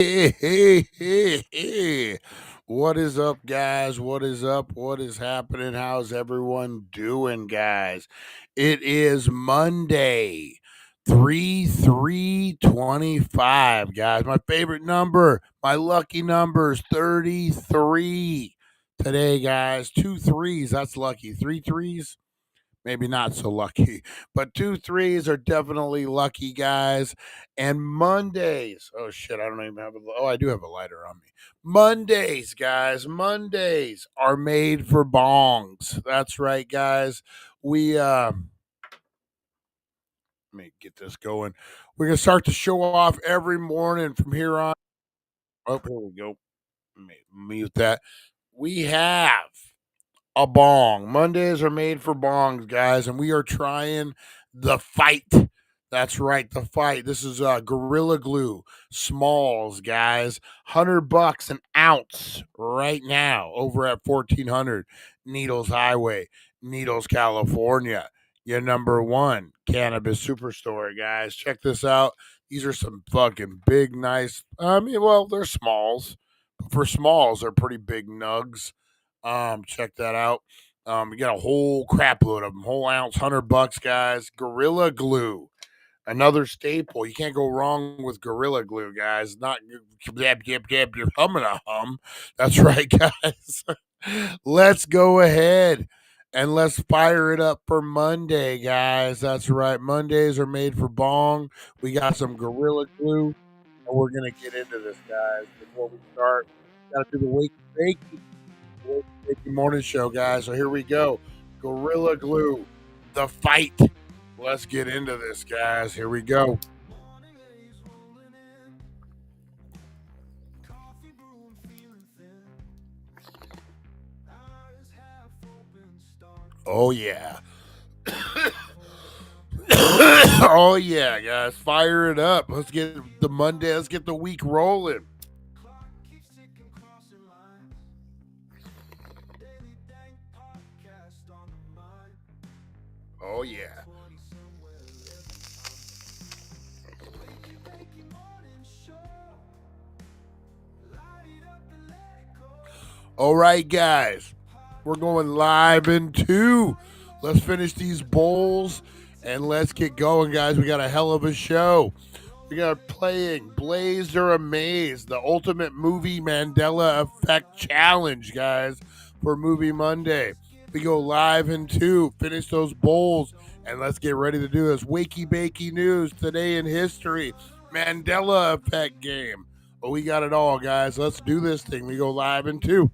Hey. What is up, guys? What is up? What is happening? How's everyone doing, guys? It is Monday, 3/3/25, guys. My favorite number, my lucky number is 33 today, guys. Two threes, that's lucky. Three threes, maybe not so lucky, but two threes are definitely lucky, guys. And Mondays, oh shit, I don't even have oh, I do have a lighter on me. Mondays, guys, Mondays are made for bongs. That's right, guys. Let me get this going. We're gonna start the show off every morning from here on. Oh, here we go. Let me mute that. We have a bong. Mondays are made for bongs, guys, and we are trying the fight. That's right, the fight. This is Gorilla Glue Smalls, guys. $100 an ounce right now over at 1400 Needles Highway, Needles, California. Your number one cannabis superstore, guys. Check this out. These are some fucking big, nice. Well, they're smalls, but for smalls, they're pretty big nugs. Check that out. We got a whole crap load of them, whole ounce, $100, guys. Gorilla Glue, another staple. You can't go wrong with Gorilla Glue, guys. Not you're humming a hum. That's right, guys. Let's go ahead and let's fire it up for Monday, guys. That's right. Mondays are made for bong. We got some Gorilla Glue, and we're gonna get into this, guys. Before we start, gotta do the Wakey Bakey Morning Show, guys. So here we go. Gorilla Glue, the fight. Let's get into this, guys. Here we go. Oh, yeah. Oh, yeah, guys. Fire it up. Let's get the Monday. Let's get the week rolling. Oh, yeah. All right, guys. We're going live in 2. Let's finish these bowls and let's get going, guys. We got a hell of a show. We got playing Blazed or Amazed, the ultimate movie Mandela Effect challenge, guys, for Movie Monday. We go live in 2, finish those bowls, and let's get ready to do this. Wakey Bakey News, Today in History, Mandela Effect game. But we got it all, guys. Let's do this thing. We go live in 2.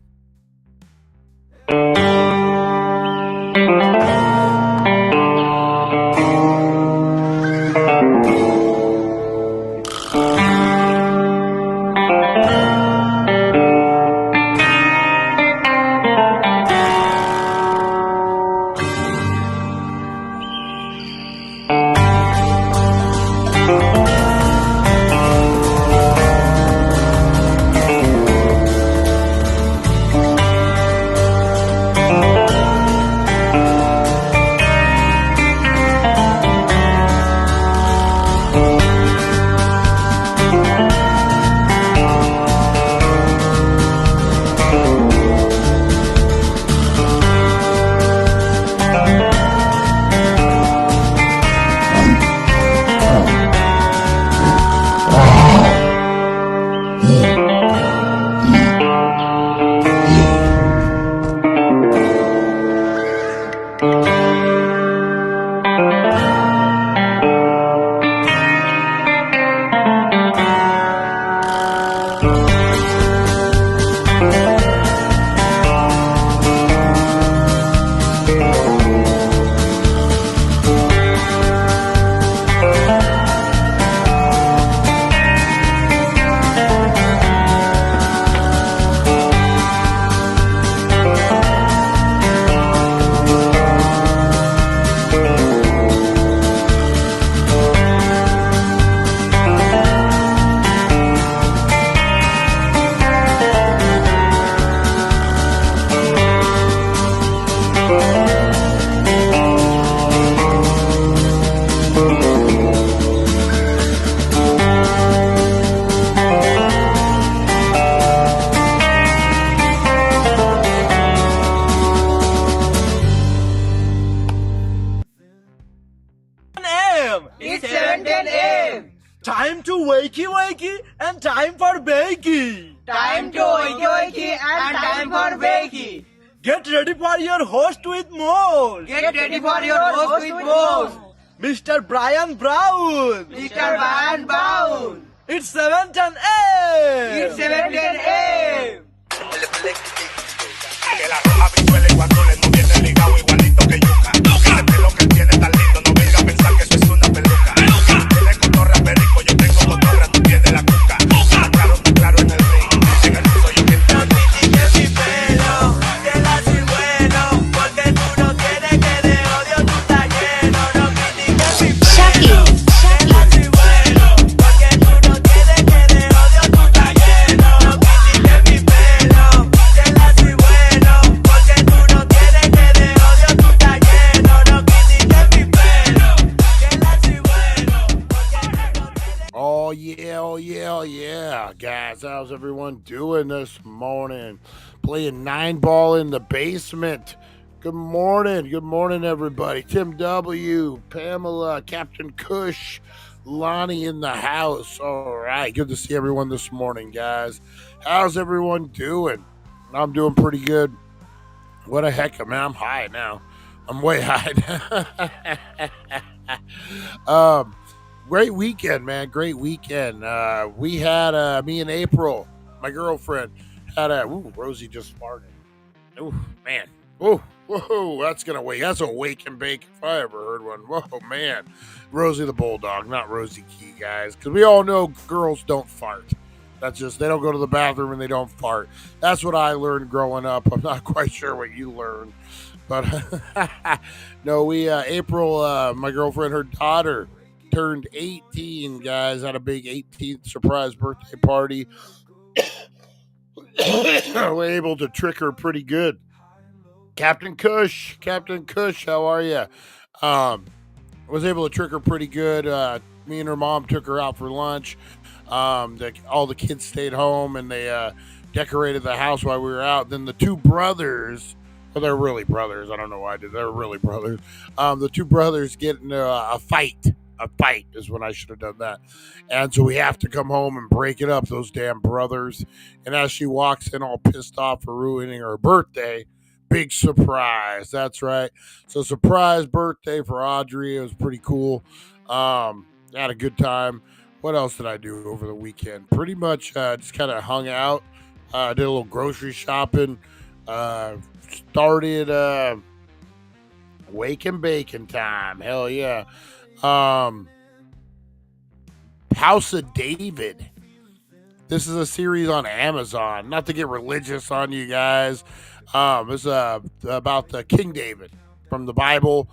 time for baking. Time to wakey and time for bakey. Get ready for your host with more. Get ready for your host with more. Mr. Brian Brown. Mr. Brian Brown. It's 7:10 a.m. It's 7:10 a.m. Que la roja visuele cuando le no viene ligado igualito que yuca. El pelo que tiene tan lindo, no venga a pensar que eso es una peluca. Tiene cotorra perico, yo tengo cotorra, tú tienes la cuca. Está claro en el ring, en el piso yo que No critiques mi pelo, que la soy bueno, porque tú no tienes que de odio tú estás lleno. No critiques mi pelo, que la soy bueno, porque tú no tienes que de odio tú estás lleno. No critiques mi pelo, que la soy bueno, porque tú no tienes que de odio tú estás lleno. No critiques mi pelo, que la soy bueno, porque tú no tienes. Oh yeah, guys. How's everyone doing this morning? Playing 9-ball in the basement. Good morning, everybody. Tim W, Pamela, Captain Kush, Lonnie in the house. All right, good to see everyone this morning, guys. How's everyone doing? I'm doing pretty good. What a heck, man! I'm high now. I'm way high now. Great weekend, man. Great weekend. We had me and April, my girlfriend, had a. Ooh, Rosie just farted. Ooh, man. Ooh, whoa, that's gonna wake. That's a wake and bake if I ever heard one. Whoa, man. Rosie the bulldog, not Rosie Key, guys, because we all know girls don't fart. That's just they don't go to the bathroom and they don't fart. That's what I learned growing up. I'm not quite sure what you learned, but no, we April, my girlfriend, her daughter turned 18, guys. Had a big 18th surprise birthday party. We're able to trick her pretty good. Captain Kush, how are you? Was able to trick her pretty good. Me and her mom took her out for lunch. All the kids stayed home and they decorated the house while we were out. Then the two brothers, well, they're really brothers. I don't know why I did. They're really brothers. The two brothers get into a fight. A fight is when I should have done that. And so we have to come home and break it up, those damn brothers. And as she walks in all pissed off for ruining her birthday, big surprise. That's right. So surprise birthday for Audrey. It was pretty cool. Had a good time. What else did I do over the weekend? Pretty much just kind of hung out. Did a little grocery shopping. Started wake and bacon time. Hell yeah. House of David. This is a series on Amazon. Not to get religious on you guys. It's about the King David from the Bible.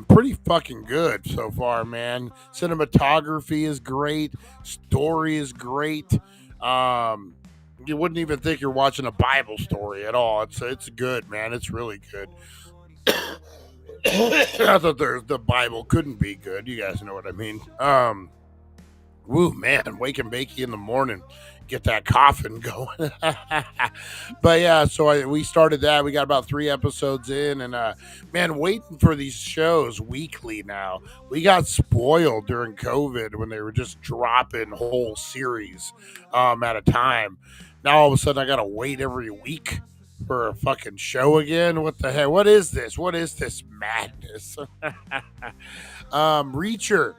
Pretty fucking good so far, man. Cinematography is great. Story is great. You wouldn't even think you're watching a Bible story at all. It's good, man. It's really good. I thought the Bible couldn't be good. You guys know what I mean. Woo, man, wake and bakey in the morning. Get that coffin going. But yeah, so we started that. We got about 3 episodes in, and man, waiting for these shows weekly now. We got spoiled during COVID when they were just dropping whole series at a time. Now all of a sudden I gotta wait every week for a fucking show again. What the heck? What is this? What is this madness? Reacher.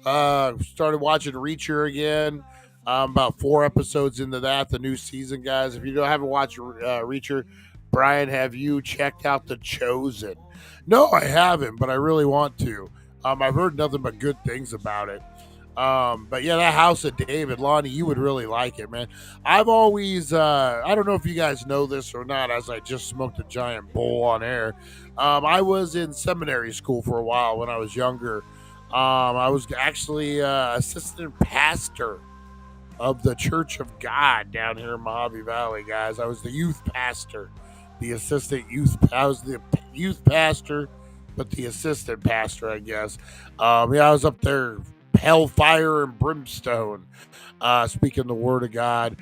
Started watching Reacher again. About 4 episodes into that, the new season, guys. If you haven't watched Reacher, Brian, have you checked out The Chosen? No, I haven't, but I really want to. I've heard nothing but good things about it. But yeah, that House of David, Lonnie, you would really like it, man. I've always, I don't know if you guys know this or not, as I just smoked a giant bowl on air. I was in seminary school for a while when I was younger. I was actually assistant pastor of the Church of God down here in Mojave Valley, guys. I was the youth pastor, the assistant youth. I was the youth pastor, but the assistant pastor, I guess. Yeah, I was up there, hellfire and brimstone, speaking the word of God.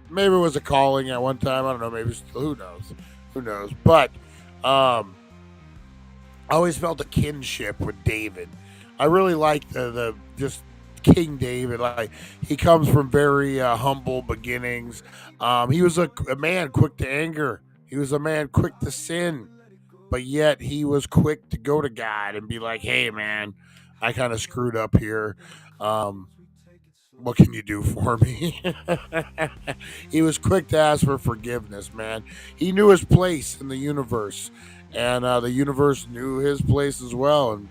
Maybe it was a calling at one time. I don't know. Maybe still, who knows? But I always felt a kinship with David. I really liked the just King David. Like he comes from very humble beginnings. He was a man quick to anger. He was a man quick to sin, but yet he was quick to go to God and be like, "Hey, man, I kind of screwed up here. Um, what can you do for me?" He was quick to ask for forgiveness, man. He knew his place in the universe, and the universe knew his place as well. And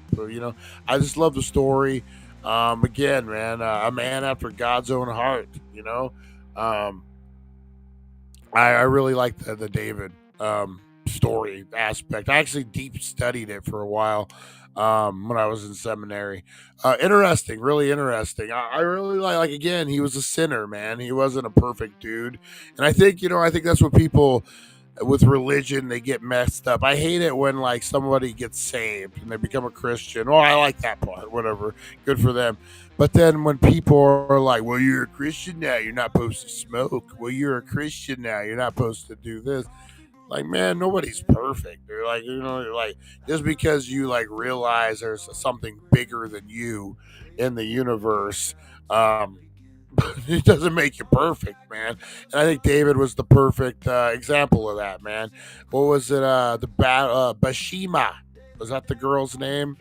I just love the story. Again, man, a man after God's own heart. Um, I really like the David story aspect. I actually deep studied it for a while when I was in seminary. Interesting, really interesting. I really like again. He was a sinner, man. He wasn't a perfect dude, and I think that's what people with religion they get messed up. I hate it when like somebody gets saved and they become a Christian. Oh, I like that part. Whatever, good for them. But then when people are like, "Well, you're a Christian now. You're not supposed to smoke. Well, you're a Christian now. You're not supposed to do this." Like, man, nobody's perfect. They're like, like just because you like realize there's something bigger than you in the universe, it doesn't make you perfect, man. And I think David was the perfect example of that, man. What was it? Bashima, was that the girl's name?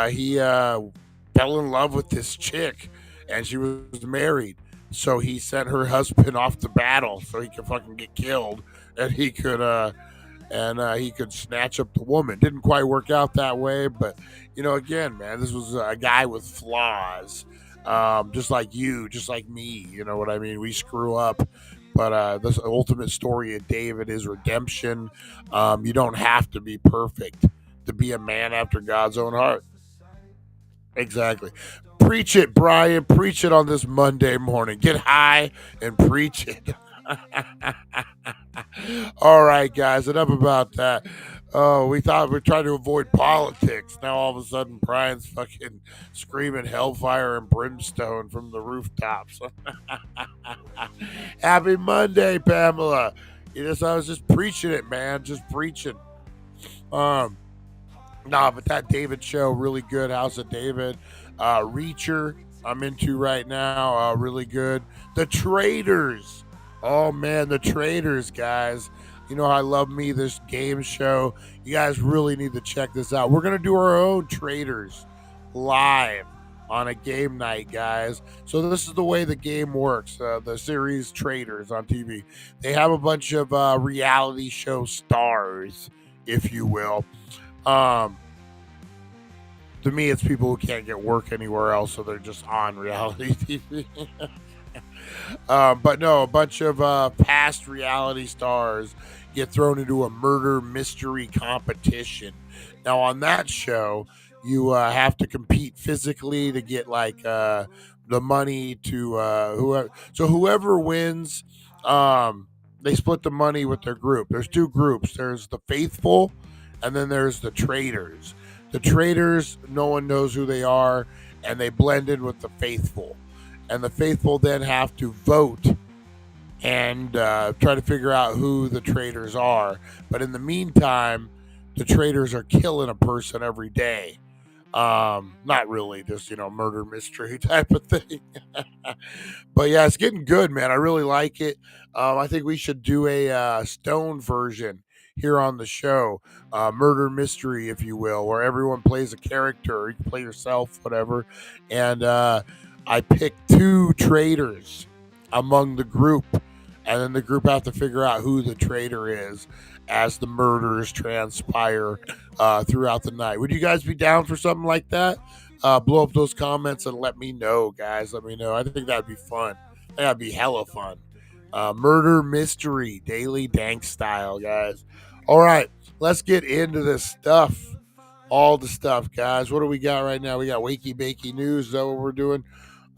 He fell in love with this chick, and she was married. So he sent her husband off to battle so he could fucking get killed, and he could snatch up the woman. Didn't quite work out that way, but again, man, this was a guy with flaws, just like you, just like me. You know what I mean? We screw up, but this ultimate story of David is redemption. You don't have to be perfect to be a man after God's own heart. Exactly. Preach it, Brian. Preach it on this Monday morning. Get high and preach it. All right, guys, enough about that. Oh, we thought we were trying to avoid politics. Now all of a sudden, Brian's fucking screaming hellfire and brimstone from the rooftops. Happy Monday, Pamela. I was just preaching it, man. Just preaching. Um, Nah, but that David show really good. House of David, Reacher, I'm into right now. Really good. The Traders. Oh man, the Traders, guys. You know I love me this game show. You guys really need to check this out. We're gonna do our own Traders live on a game night, guys. So this is the way the game works. The series Traders on TV. They have a bunch of reality show stars, if you will. Um, to me, it's people who can't get work anywhere else, so they're just on reality TV. But no, a bunch of past reality stars get thrown into a murder mystery competition. Now, on that show, you have to compete physically to get like the money to whoever. So whoever wins, they split the money with their group. There's two groups. There's the faithful, and then there's the traders. The traders, no one knows who they are, and they blend in with the faithful. And the faithful then have to vote and try to figure out who the traders are. But in the meantime, the traders are killing a person every day. Not really, just murder mystery type of thing. But yeah, it's getting good, man. I really like it. I think we should do a stone version here on the show, murder mystery, if you will, where everyone plays a character. You can play yourself, whatever. And I picked two traders among the group, and then the group have to figure out who the traitor is as the murders transpire throughout the night. Would you guys be down for something like that? Blow up those comments and let me know, guys. Let me know. I think that'd be fun. That'd be hella fun. Murder mystery, daily dank style, guys. All right, let's get into this stuff. All the stuff, guys. What do we got right now? We got Wakey Bakey News. Is that what we're doing?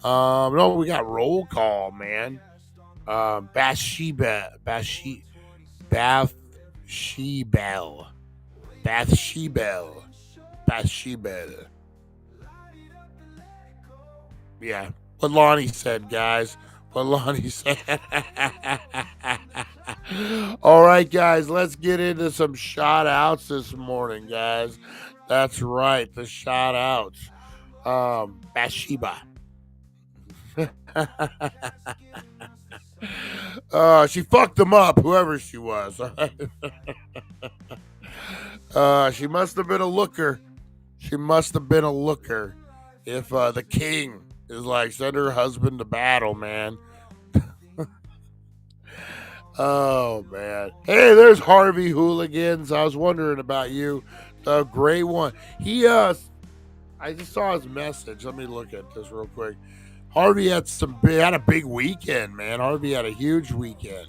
No, we got roll call, man. Bathsheba. Yeah, what Lonnie said, guys. What Lonnie said. All right, guys, let's get into some shout outs this morning, guys. That's right, the shout outs. Bathsheba. She fucked him up, whoever she was. She must have been a looker. She must have been a looker. If the king is like, send her husband to battle, man. Oh man. Hey, there's Harvey Hooligans. I was wondering about you. The gray one. I just saw his message. Let me look at this real quick. Harvey had a big weekend, man. Harvey had a huge weekend.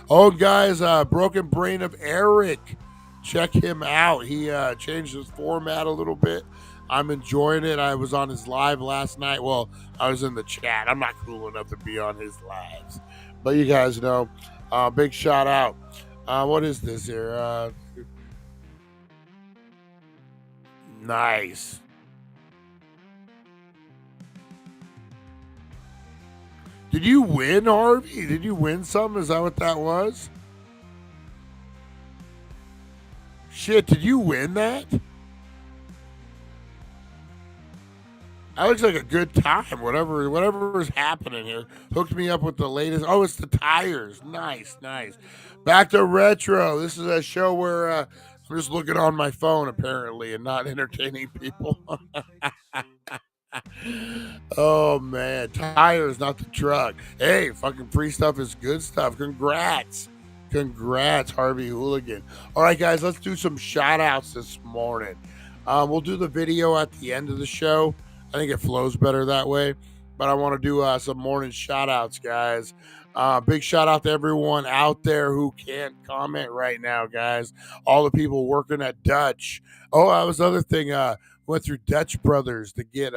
Oh, guys, Broken Brain of Eric. Check him out. He changed his format a little bit. I'm enjoying it. I was on his live last night. Well, I was in the chat. I'm not cool enough to be on his lives. But you guys know. Big shout out. What is this here? Nice. Did you win, Harvey? Did you win something? Is that what that was? Shit, did you win that? That looks like a good time. Whatever is happening here. Hooked me up with the latest. Oh, it's the tires. Nice. Back to retro. This is a show where I'm just looking on my phone apparently and not entertaining people. Oh man, tires, not the truck. Hey, fucking free stuff is good stuff. Congrats, Harvey Hooligan. All right, guys, let's do some shout outs this morning. We'll do the video at the end of the show. I think it flows better that way. But I want to do some morning shout outs, guys. Big shout out to everyone out there who can't comment right now, guys. All the people working at Dutch. Oh, that was the other thing. Went through Dutch Brothers to get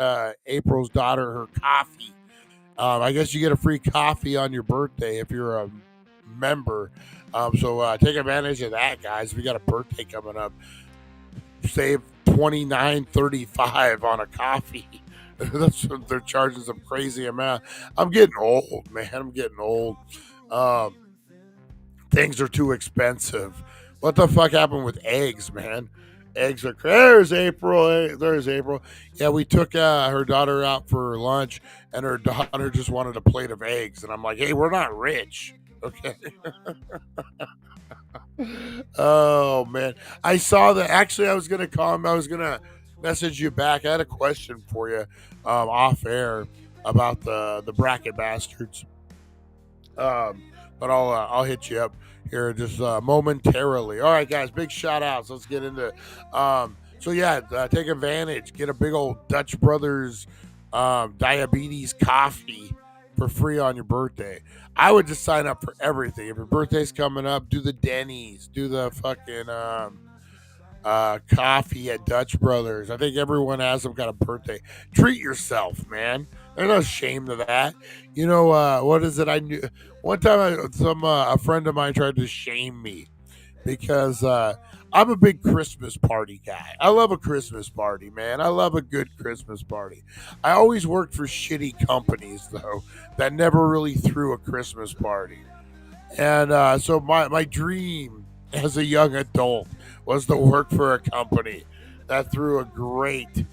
April's daughter her coffee. I guess you get a free coffee on your birthday if you're a member. So take advantage of that, guys. We got a birthday coming up. Save $29.35 on a coffee. They're charging some crazy amount. I'm getting old, man. I'm getting old. Things are too expensive. What the fuck happened with eggs, man? Eggs are there's April. Yeah, we took her daughter out for lunch, and her daughter just wanted a plate of eggs, and I'm like, hey, we're not rich, okay? Oh man, I saw that. Actually, I was gonna message you back. I had a question for you off air about the bracket bastards. But I'll hit you up here just momentarily. All right, guys, big shout outs. Let's get into it. So yeah, take advantage. Get a big old Dutch Brothers diabetes coffee for free on your birthday. I would just sign up for everything. If your birthday's coming up, do the Denny's, do the fucking coffee at Dutch Brothers. I think everyone has some kind of birthday. Treat yourself, man. There's no shame to that. You know what is it? I knew one time a friend of mine tried to shame me because I'm a big Christmas party guy. I love a Christmas party, man. I love a good Christmas party. I always worked for shitty companies though that never really threw a Christmas party, and so my dream as a young adult was to work for a company that threw a great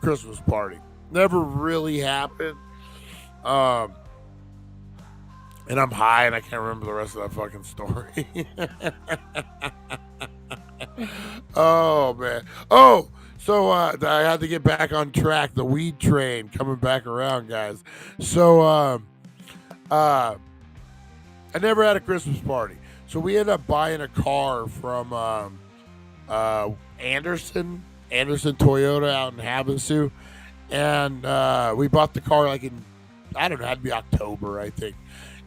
Christmas party. Never really happened. And I'm high and I can't remember the rest of that fucking story. Oh man. Oh, so I had to get back on track. The weed train coming back around, guys. So I never had a Christmas party. So we ended up buying a car from Anderson Toyota out in Havasu. And we bought the car like in, I don't know, it had to be October, I think.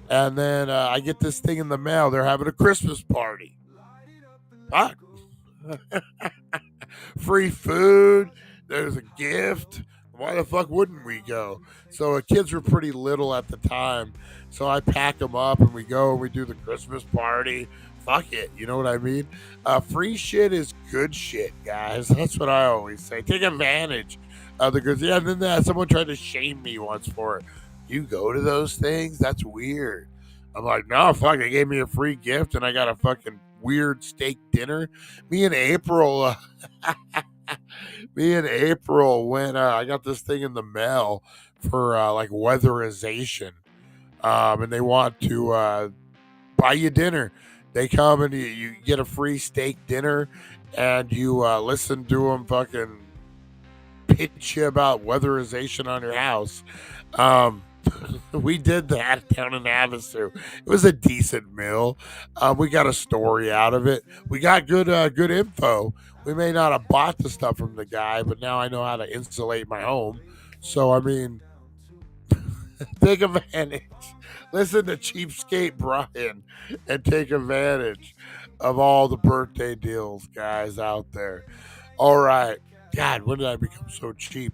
And then I get this thing in the mail. They're having a Christmas party. Fuck. Free food. There's a gift. Why the fuck wouldn't we go? So the kids were pretty little at the time. So I pack them up and we go and we do the Christmas party. Fuck it. You know what I mean? Free shit is good shit, guys. That's what I always say. Take advantage of the goods. Yeah, and then someone tried to shame me once for it. You go to those things? That's weird. I'm like, no, fuck. They gave me a free gift and I got a fucking weird steak dinner. Me and April, Me and April went. I got this thing in the mail for like weatherization, and they want to buy you dinner. They come and you get a free steak dinner, and you listen to them fucking pitch you about weatherization on your house. Um, we did that down in Havasu. It was a decent meal. We got a story out of it. We got good info. We may not have bought the stuff from the guy, but now I know how to insulate my home. So I mean, take advantage. Listen to Cheapskate Brian and take advantage of all the birthday deals, guys, out there. All right. God, when did I become so cheap?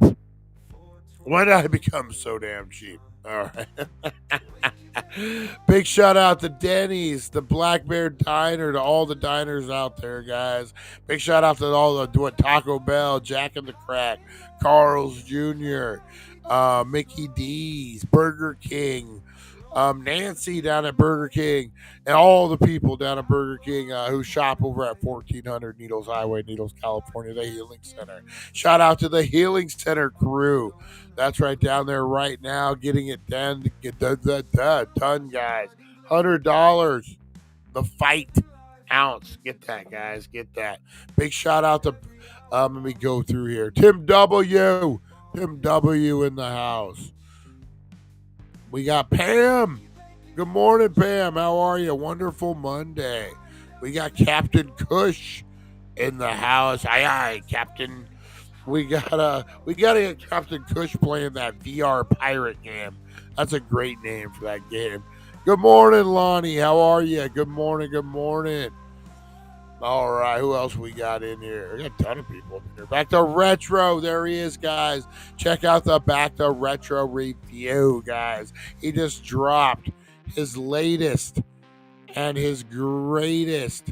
When did I become so damn cheap? All right. Big shout out to Denny's, the Black Bear Diner, to all the diners out there, guys. Big shout out to all the Taco Bell, Jack in the Crack, Carl's Jr., Mickey D's, Burger King, Nancy down at Burger King, and all the people down at Burger King who shop over at 1400 Needles Highway, Needles, California, the Healing Center. Shout out to the Healing Center crew. That's right down there right now, getting it done, done, guys. $100 the fight ounce. Get that, guys. Get that. Big shout out to, let me go through here. Tim W. Tim W in the house. We got Pam. Good morning, Pam. How are you? Wonderful Monday. We got Captain Kush in the house. Aye, Captain. We gotta get Captain Kush playing that VR pirate game. That's a great name for that game. Good morning, Lonnie. How are you? Good morning. Good morning. All right, who else we got in here? We got a ton of people in here. Back to Retro. There he is, guys. Check out the Back to Retro review, guys. He just dropped his latest and his greatest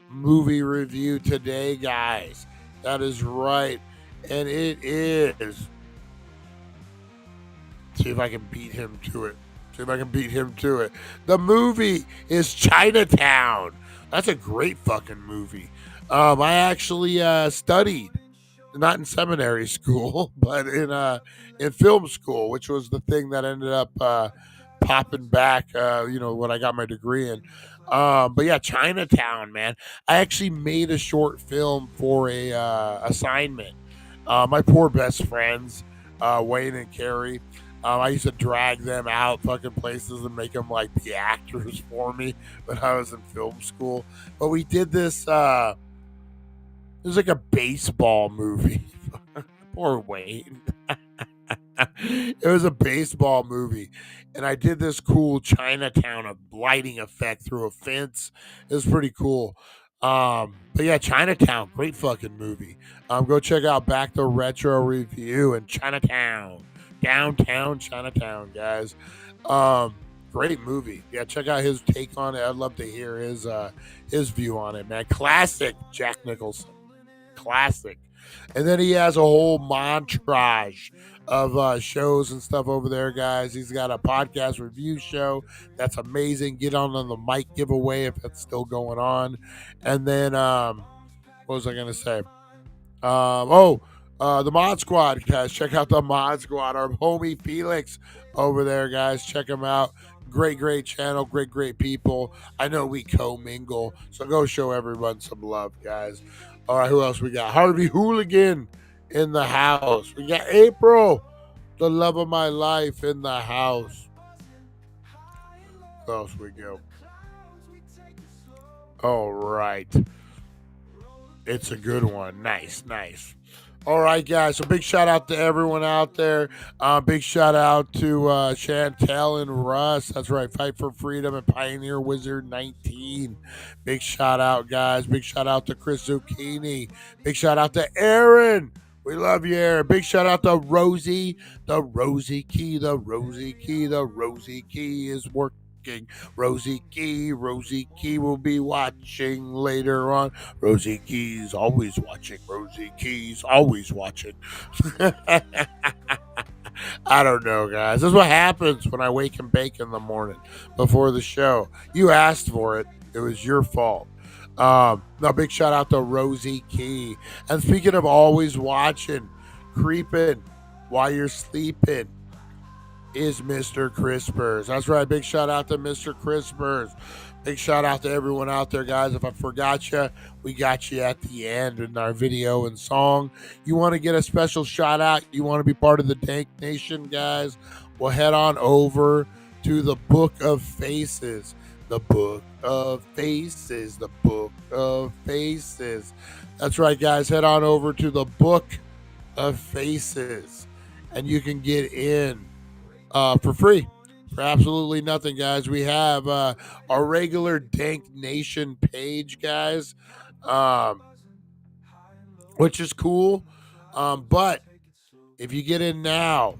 movie review today, guys. That is right. And it is. See if I can beat him to it. The movie is Chinatown. That's a great fucking movie. I actually studied, not in seminary school, but in film school, which was the thing that ended up popping back, when I got my degree in. But yeah, Chinatown, man. I actually made a short film for a assignment. My poor best friends, Wayne and Carrie. I used to drag them out fucking places and make them like be actors for me when I was in film school. But we did this. It was like a baseball movie. Poor Wayne. It was a baseball movie, and I did this cool Chinatown of lighting effect through a fence. It was pretty cool. But yeah, Chinatown, great fucking movie. Go check out Back to Retro review and Chinatown, downtown Chinatown, guys. Great movie. Yeah, check out his take on it. I'd love to hear his view on it, man. Classic Jack Nicholson. Classic. And then he has a whole montage of shows and stuff over there, guys. He's got a podcast review show that's amazing. Get on the mic giveaway if that's still going on. And then what was I gonna say? The Mod Squad, guys. Check out the Mod Squad. Our homie Felix over there, guys. Check him out. Great channel. Great people. I know we co-mingle, so go show everyone some love, guys. All right, who else we got? Harvey Hooligan in the house. We got April, the love of my life, in the house. Who else we go? All right. It's a good one. Nice. All right, guys. So big shout out to everyone out there. Big shout out to Chantel and Russ. That's right. Fight for Freedom and Pioneer Wizard 19. Big shout out, guys. Big shout out to Chris Zucchini. Big shout out to Aaron. We love you, Aaron. Big shout out to Rosie. The Rosie Key is working. Rosie Key will be watching later on. Rosie Key's always watching. I don't know, guys. This is what happens when I wake and bake in the morning before the show. You asked for it. It was your fault. A big shout out to Rosie Key. And speaking of always watching, creeping while you're sleeping is Mr. Crispers. That's right. Big shout out to Mr. Crispers. Big shout out to everyone out there, guys. If I forgot you, we got you at the end in our video and song. You want to get a special shout out? You want to be part of the Dank Nation, guys? Well, head on over to the Book of Faces. The Book of Faces. The Book of Faces. That's right, guys. Head on over to the Book of Faces, and you can get in for free. For absolutely nothing, guys. We have our regular Dank Nation page, guys, which is cool. But if you get in now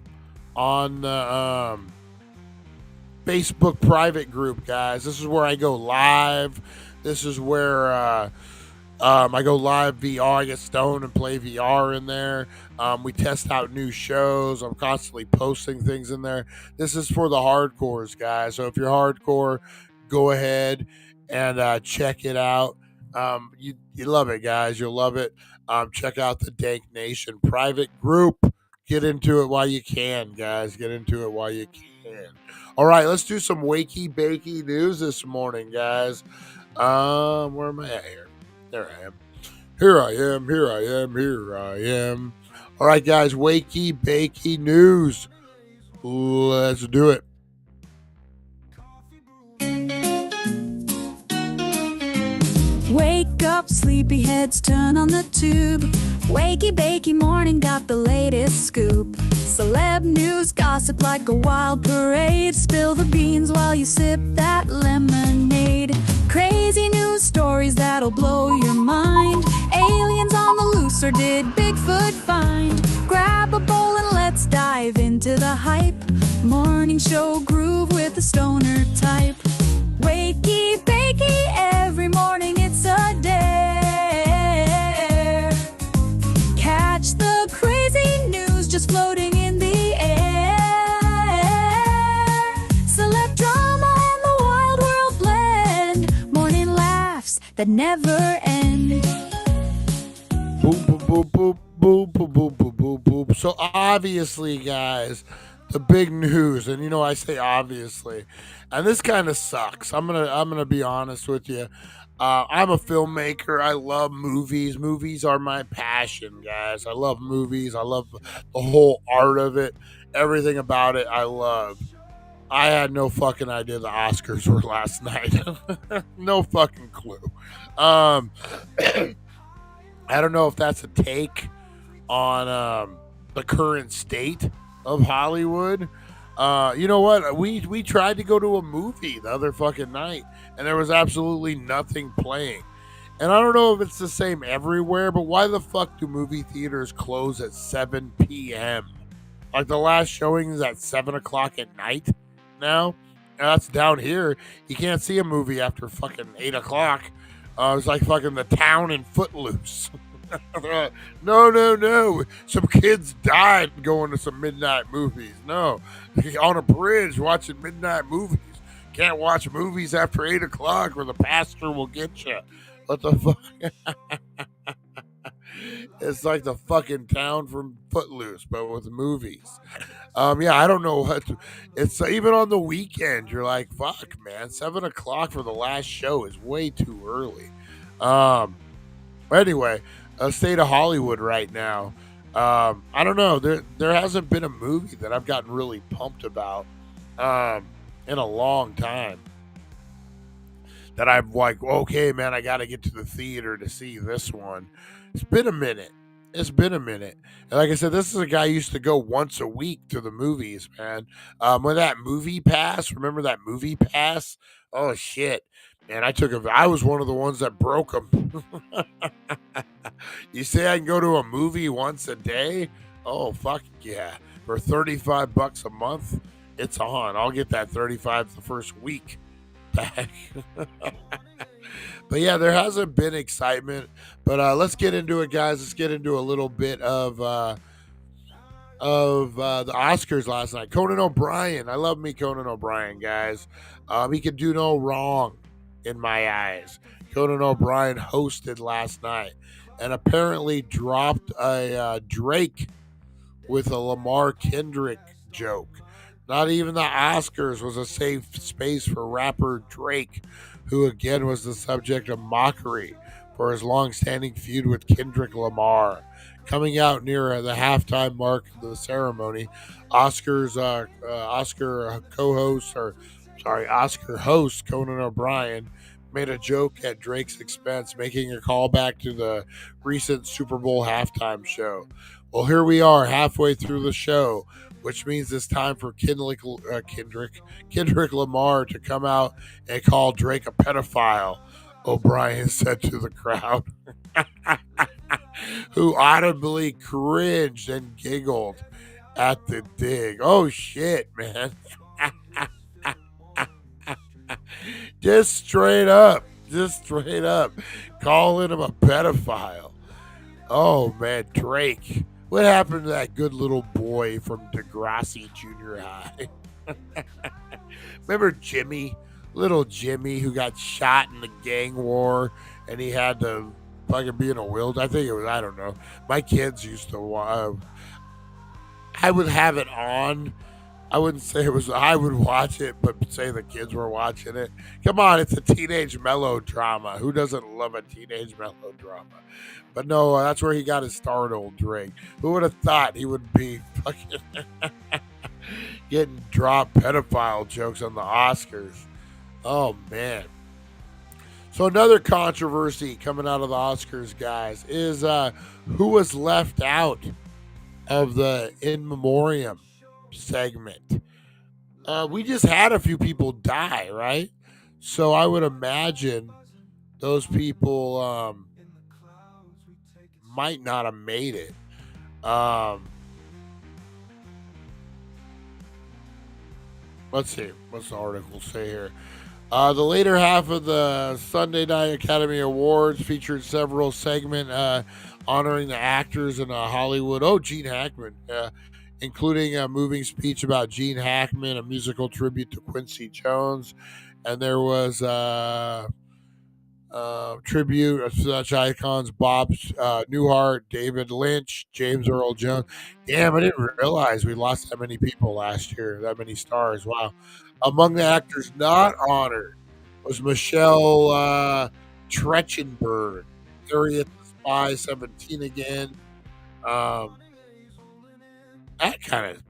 on the Facebook private group, guys, this is where I go live. This is where I go live VR. I get stoned and play VR in there. We test out new shows. I'm constantly posting things in there. This is for the hardcores, guys. So if you're hardcore, go ahead and check it out. You love it, guys. You'll love it. Check out the Dank Nation private group. Get into it while you can, guys. Get into it while you can. All right, let's do some wakey bakey news this morning, guys. Where am I at here? There I am. Here I am. Here I am. Here I am. All right, guys. Wakey bakey news. Let's do it. Wake up, sleepyheads, turn on the tube. Wakey Bakey Morning got the latest scoop. Celeb news, gossip like a wild parade. Spill the beans while you sip that lemonade. Crazy news stories that'll blow your mind. Aliens on the loose, or did Bigfoot find? Grab a bowl and let's dive into the hype. Morning show groove with the stoner type. Wakey Bakey, every morning it's a dare. Catch the crazy news just floating in the air. Celeb drama and the wild world blend. Morning laughs that never end. Boop, boop, boop, boop, boop, boop, boop, boop, boop, boop. So obviously, guys, the big news, and you know I say obviously, and this kind of sucks. I'm gonna be honest with you. I'm a filmmaker. I love movies. Movies are my passion, guys. I love movies. I love the whole art of it. Everything about it, I love. I had no fucking idea the Oscars were last night. No fucking clue. I don't know if that's a take on the current state of Hollywood. You know what? We tried to go to a movie the other fucking night, and there was absolutely nothing playing. And I don't know if it's the same everywhere, but why the fuck do movie theaters close at 7 p.m.? Like the last showing is at 7 o'clock at night now. And that's down here. You can't see a movie after fucking 8 o'clock. It's like fucking The Town and Footloose. No. Some kids died going to some midnight movies. No. On a bridge watching midnight movies. Can't watch movies after 8 o'clock or the pastor will get you. What the fuck? It's like the fucking Town from Footloose, but with movies. Yeah, I don't know what. It's even on the weekend. You're like, fuck, man. 7 o'clock for the last show is way too early. Anyway, state of Hollywood right now. I don't know. There hasn't been a movie that I've gotten really pumped about in a long time. That I'm like, okay, man, I got to get to the theater to see this one. It's been a minute. And like I said, this is a guy who used to go once a week to the movies, man. When that movie pass, remember that movie pass? Oh, shit. Man, I was one of the ones that broke them. You say I can go to a movie once a day? Oh, fuck yeah. For $35 a month, it's on. I'll get that 35 the first week back. But yeah, there hasn't been excitement. But let's get into it, guys. Let's get into a little bit of the Oscars last night. Conan O'Brien. I love me Conan O'Brien, guys. He could do no wrong in my eyes. Conan O'Brien hosted last night, and apparently dropped a Drake with a Lamar Kendrick joke. Not even the Oscars was a safe space for rapper Drake, who again was the subject of mockery for his long-standing feud with Kendrick Lamar. Coming out near the halftime mark of the ceremony, Oscar co-host, or sorry, Oscar host Conan O'Brien made a joke at Drake's expense, making a callback to the recent Super Bowl halftime show. Well, here we are halfway through the show, which means it's time for Kendrick Lamar to come out and call Drake a pedophile, O'Brien said to the crowd, who audibly cringed and giggled at the dig. Oh, shit, man. Just straight up, calling him a pedophile. Oh, man, Drake. What happened to that good little boy from Degrassi Junior High? Remember Jimmy? Little Jimmy who got shot in the gang war and he had to fucking be in a wheelchair. I think it was, I don't know. My kids used to, I would have it on. I wouldn't say it was, I would watch it, but say the kids were watching it. Come on, it's a teenage melodrama. Who doesn't love a teenage melodrama? But no, that's where he got his start, old Drake. Who would have thought he would be fucking getting dropped pedophile jokes on the Oscars? Oh, man. So another controversy coming out of the Oscars, guys, is who was left out of the In Memoriam segment. We just had a few people die, right? So I would imagine those people might not have made it. Let's see. What's the article say here? The later half of the Sunday Night Academy Awards featured several segments honoring the actors in Hollywood. Oh, Gene Hackman. Including a moving speech about Gene Hackman, a musical tribute to Quincy Jones. And there was tribute of such icons: Bob Newhart, David Lynch, James Earl Jones. Damn, I didn't realize we lost that many people last year, that many stars. Wow. Among the actors not honored was Michelle Trachtenberg, Harriet the Spy, 17 again. That kind of,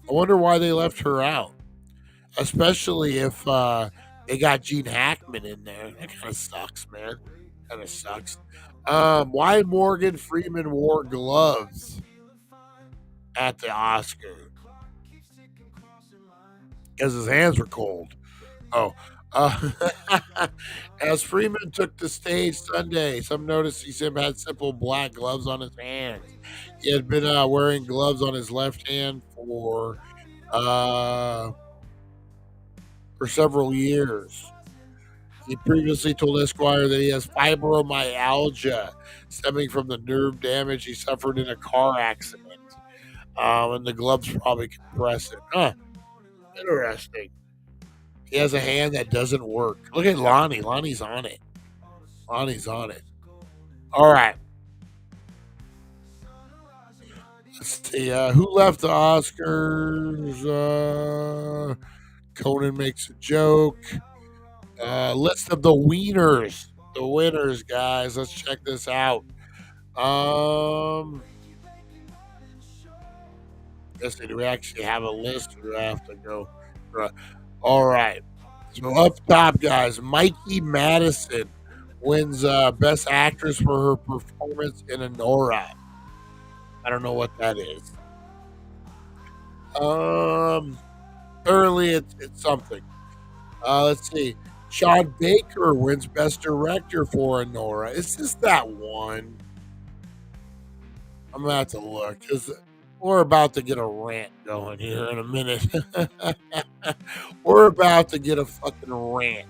I wonder why they left her out, especially if they got Gene Hackman in there. That kind of sucks, man. Kind of sucks. Why Morgan Freeman wore gloves at the Oscar? Because his hands were cold. Oh. As Freeman took the stage Sunday, some noticed he had simple black gloves on his hands. He had been wearing gloves on his left hand for several years. He previously told Esquire that he has fibromyalgia stemming from the nerve damage he suffered in a car accident. And the gloves probably compress it. Huh. Interesting. He has a hand that doesn't work. Look at Lonnie. Lonnie's on it. All right. Let's see. Who left the Oscars? Conan makes a joke. List of the wieners. The winners, guys. Let's check this out. Let's see. Do we actually have a list, or do I have to go? All right. So up top, guys, Mikey Madison wins Best Actress for her performance in Anora. I don't know what that is. Apparently it's something. Let's see. Sean Baker wins Best Director for Anora. Is this that one? I'm gonna have to look, because we're about to get a rant going here in a minute. We're about to get a fucking rant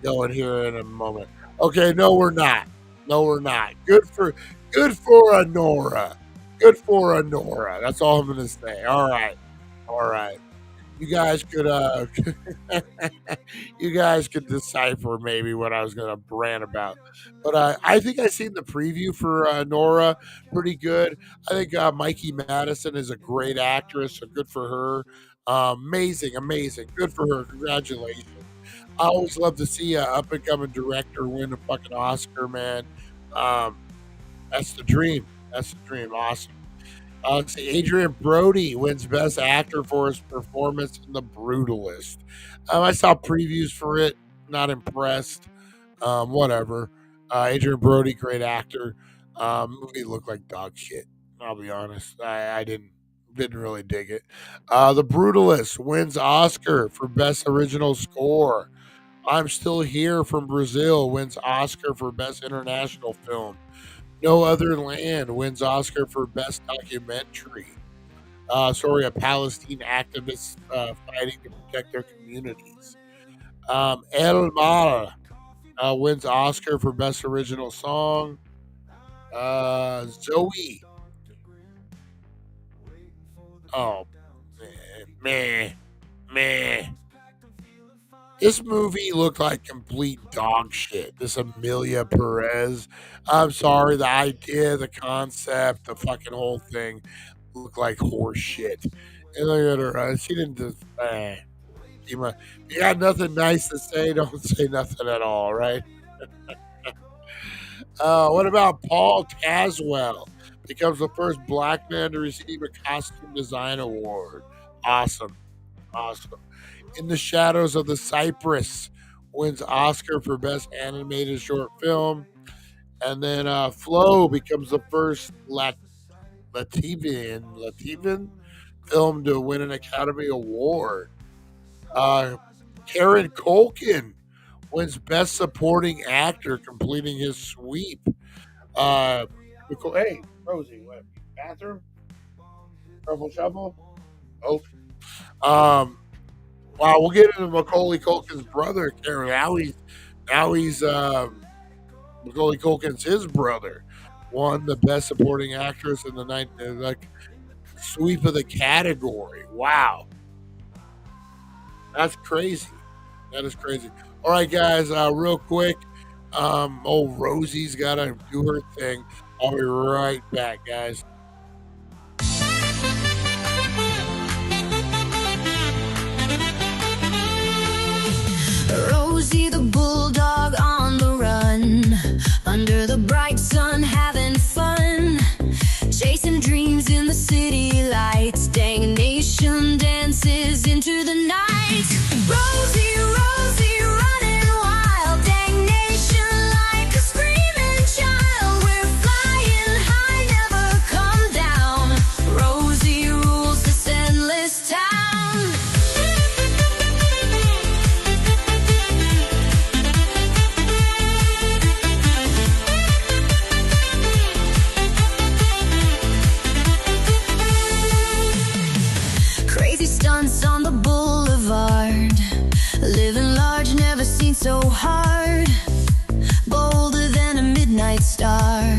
going here in a moment. Okay, no, we're not. Good for Anora. That's all I'm gonna say. All right. you guys could you guys could decipher maybe what I was going to brand about. But I think I seen the preview for Nora, pretty good. I think Mikey Madison is a great actress, so good for her. Amazing, amazing, good for her. Congratulations. I always love to see a up and coming director win a fucking Oscar, man. Um, that's the dream. That's the dream. Awesome. Let's see. Adrian Brody wins Best Actor for his performance in The Brutalist. I saw previews for it. Not impressed. Whatever. Adrian Brody, great actor. Movie looked like dog shit. I'll be honest. I didn't really dig it. The Brutalist wins Oscar for Best Original Score. I'm Still Here from Brazil wins Oscar for Best International Film. No Other Land wins Oscar for Best Documentary. Story of Palestine activists fighting to protect their communities. El Mal wins Oscar for Best Original Song. Zoe. Oh, meh, meh. This movie looked like complete dog shit. This Amelia Perez. I'm sorry, the idea, the concept, the fucking whole thing looked like horse shit. And look at her. She didn't just. You got nothing nice to say, don't say nothing at all, right? What about Paul Caswell? Becomes the first black man to receive a costume design award. Awesome. Awesome. In the Shadows of the Cypress wins Oscar for Best Animated Short Film. And then Flo becomes the first Latvian film to win an Academy Award. Karen Culkin wins Best Supporting Actor, completing his sweep. Hey, Rosie, what? Bathroom? Truffle Shuffle? Oh. Wow, we'll get into Macaulay Culkin's brother, Karen. Now he's Macaulay Culkin's his brother. Won the Best Supporting Actress in the night, like sweep of the category. Wow, that's crazy. That is crazy. All right, guys, real quick. Rosie's got to do her thing. I'll be right back, guys. Rosie the bulldog on the run, under the bright sun having fun, chasing dreams in the city lights, dang nation dances into the night. Rosie, Rosie, running wild, dang nation like a screaming child. We're flying high, never come down. Rosie rules this endless town. Stunts on the boulevard, living large, never seen so hard, bolder than a midnight star,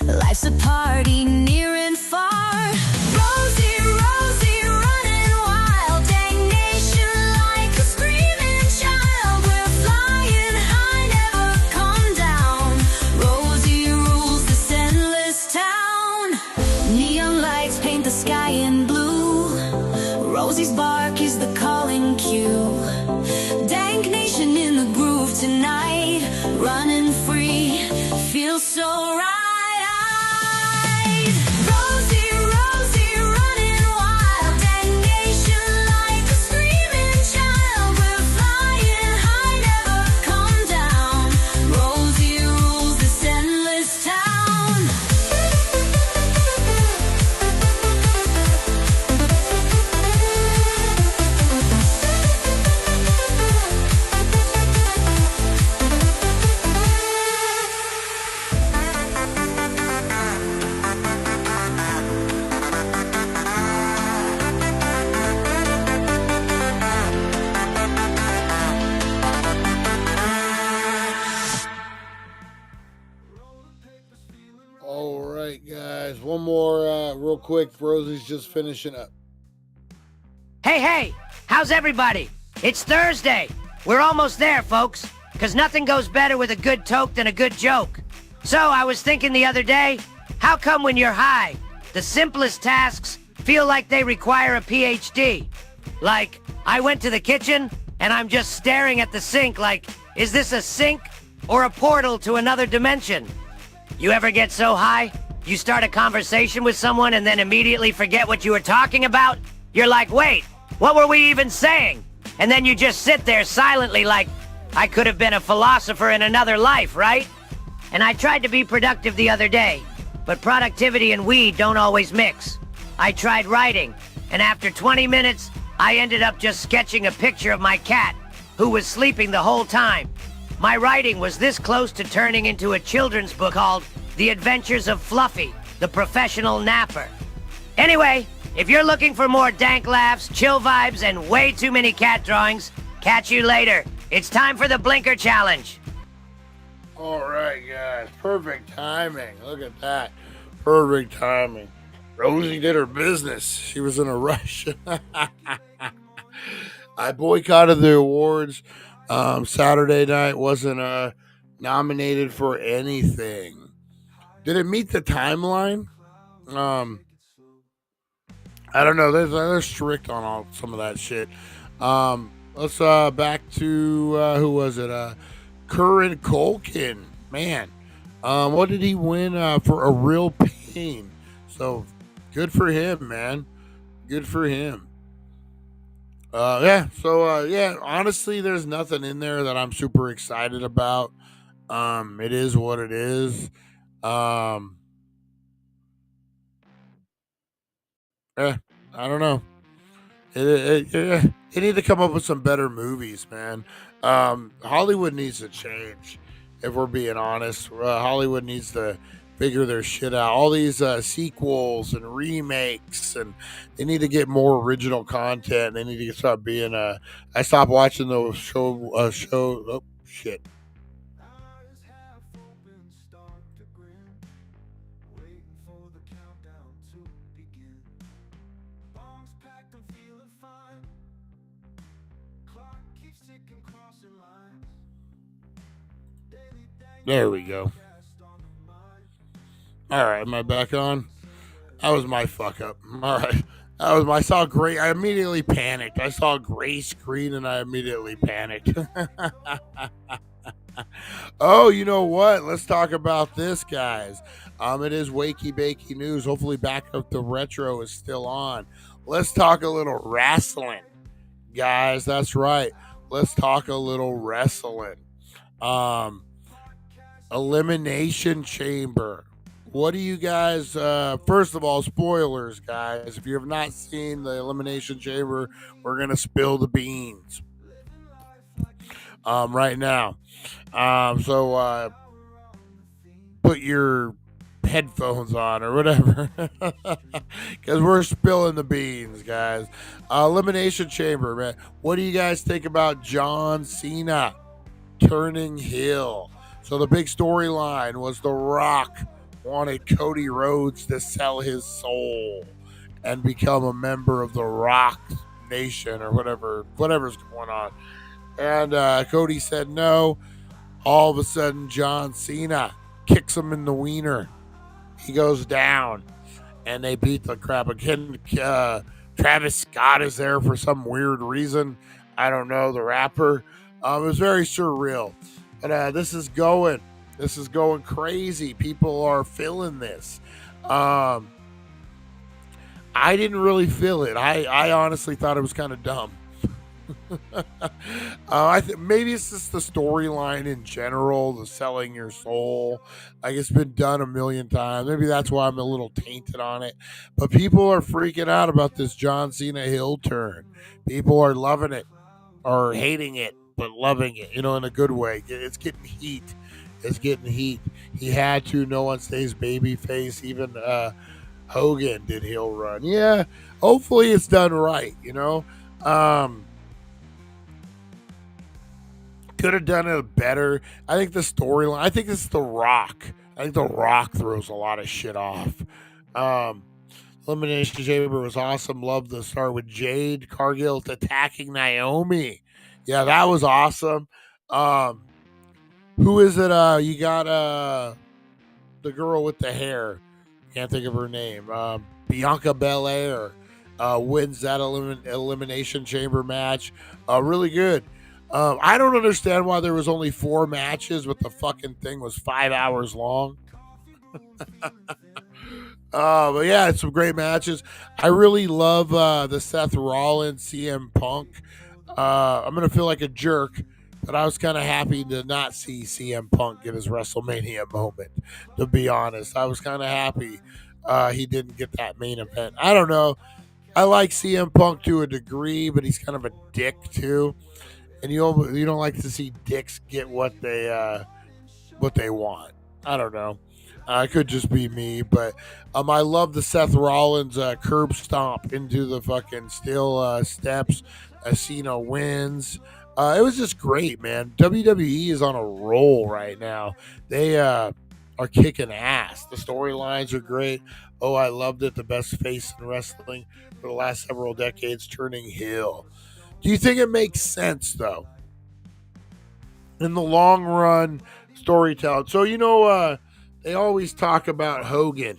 life's a party near and far. Rosie, Rosie, running wild, dang nation like a screaming child. We're flying high, never come down. Rosie rules this endless town. Neon lights paint the sky in blue, Rosie's bark is the calling cue. Dank nation in the groove tonight, running free, feels so right. Rosie, Rosie, running wild, dang nation like a screaming child. We're flying high, never come down. Rosie rules this endless town. All right, guys. One more real quick. Rosie's just finishing up. Hey, hey! How's everybody? It's Thursday. We're almost there, folks. Because nothing goes better with a good toke than a good joke. So I was thinking the other day, how come when you're high, the simplest tasks feel like they require a PhD? Like, I went to the kitchen and I'm just staring at the sink like, is this a sink or a portal to another dimension? You ever get so high, you start a conversation with someone and then immediately forget what you were talking about? You're like, wait, what were we even saying? And then you just sit there silently like, I could have been a philosopher in another life, right? And I tried to be productive the other day, but productivity and weed don't always mix. I tried writing, and after 20 minutes, I ended up just sketching a picture of my cat, who was sleeping the whole time. My writing was this close to turning into a children's book called The Adventures of Fluffy, the Professional Napper. Anyway, if you're looking for more dank laughs, chill vibes, and way too many cat drawings, catch you later. It's time for the Blinker Challenge. All right, guys. Perfect timing. Look at that. Perfect timing. Rosie did her business. She was in a rush. I boycotted the awards. Saturday night wasn't nominated for anything. Did it meet the timeline? I don't know. They're strict on some of that shit. Let's back to who was it? Curran Culkin. Man, what did he win for? A Real Pain. So good for him, man. Good for him. Yeah. So yeah. Honestly, there's nothing in there that I'm super excited about. It is what it is. Yeah. I don't know. They need to come up with some better movies, man. Hollywood needs to change. If we're being honest, Hollywood needs to figure their shit out. All these sequels and remakes, and they need to get more original content. They need to stop being. I stopped watching the show. Oh shit. There we go. All right, am I back on? That was my fuck up. All right. I saw gray. I immediately panicked. I saw a gray screen and I immediately panicked. Oh, you know what? Let's talk about this, guys. It is Wakey Bakey News. Hopefully, Back Up the Retro is still on. Let's talk a little wrestling, guys. That's right. Let's talk a little wrestling. Elimination Chamber. What do you guys, first of all, spoilers, guys. If you have not seen the Elimination Chamber, we're going to spill the beans right now. So put your headphones on or whatever, because we're spilling the beans, guys. Elimination Chamber, man. What do you guys think about John Cena turning heel? So the big storyline was The Rock wanted Cody Rhodes to sell his soul and become a member of the Rock Nation or whatever's going on. And Cody said no. All of a sudden, John Cena kicks him in the wiener. He goes down, and they beat the crap again. Travis Scott is there for some weird reason. I don't know, the rapper. It was very surreal. But this is going crazy. People are feeling this. I didn't really feel it. I honestly thought it was kind of dumb. I think maybe it's just the storyline in general, the selling your soul. Like, it's been done a million times. Maybe that's why I'm a little tainted on it. But people are freaking out about this John Cena heel turn. People are loving it or hating it, but loving it, in a good way. It's getting heat. He had to. No one stays babyface. Even Hogan did heel run. Yeah, hopefully it's done right. Could have done it better. I think the storyline. I think it's The Rock. I think The Rock throws a lot of shit off. Elimination Chamber was awesome. Loved the start with Jade Cargill attacking Naomi. Yeah, that was awesome. Um, who is it? You got the girl with the hair. Can't think of her name. Bianca Belair wins that elimination chamber match. Really good. I don't understand why there was only 4 matches, but the fucking thing was 5 hours long. But yeah, it's some great matches. I really love the Seth Rollins CM Punk. I'm gonna feel like a jerk, but I was kind of happy to not see CM Punk get his WrestleMania moment. To be honest, I was kind of happy he didn't get that main event. I don't know. I like CM Punk to a degree, but he's kind of a dick too, and you don't like to see dicks get what they want. I don't know. It could just be me, but I love the Seth Rollins curb stomp into the fucking steel steps. Cena wins. It was just great, man. WWE is on a roll right now. They are kicking ass. The storylines are great. Oh, I loved it. The best face in wrestling for the last several decades, turning heel. Do you think it makes sense, though? In the long run, storytelling. So, they always talk about Hogan.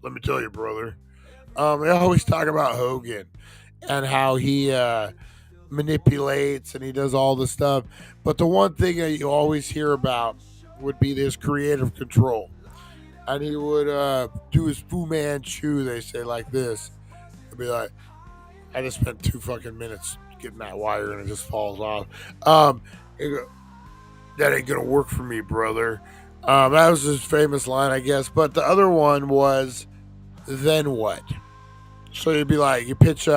Let me tell you, brother. They always talk about Hogan and how he manipulates and he does all the stuff. But the one thing that you always hear about would be this creative control. And he would do his Fu Manchu, they say, like this. He'd be like, I just spent 2 fucking minutes getting that wire and it just falls off. He'd go, that ain't going to work for me, brother. That was his famous line, I guess. But the other one was, then what? So you'd be like, you pitch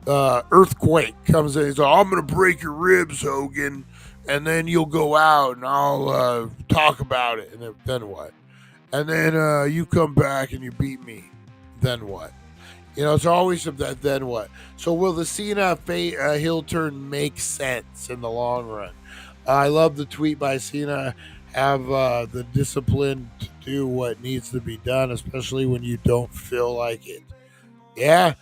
Earthquake comes in. He's like, I'm going to break your ribs, Hogan. And then you'll go out and I'll talk about it. And then what? And then you come back and you beat me. Then what? It's always that then what? So will the Cena heel turn make sense in the long run? I love the tweet by Cena. Have the discipline to do what needs to be done, especially when you don't feel like it. Yeah,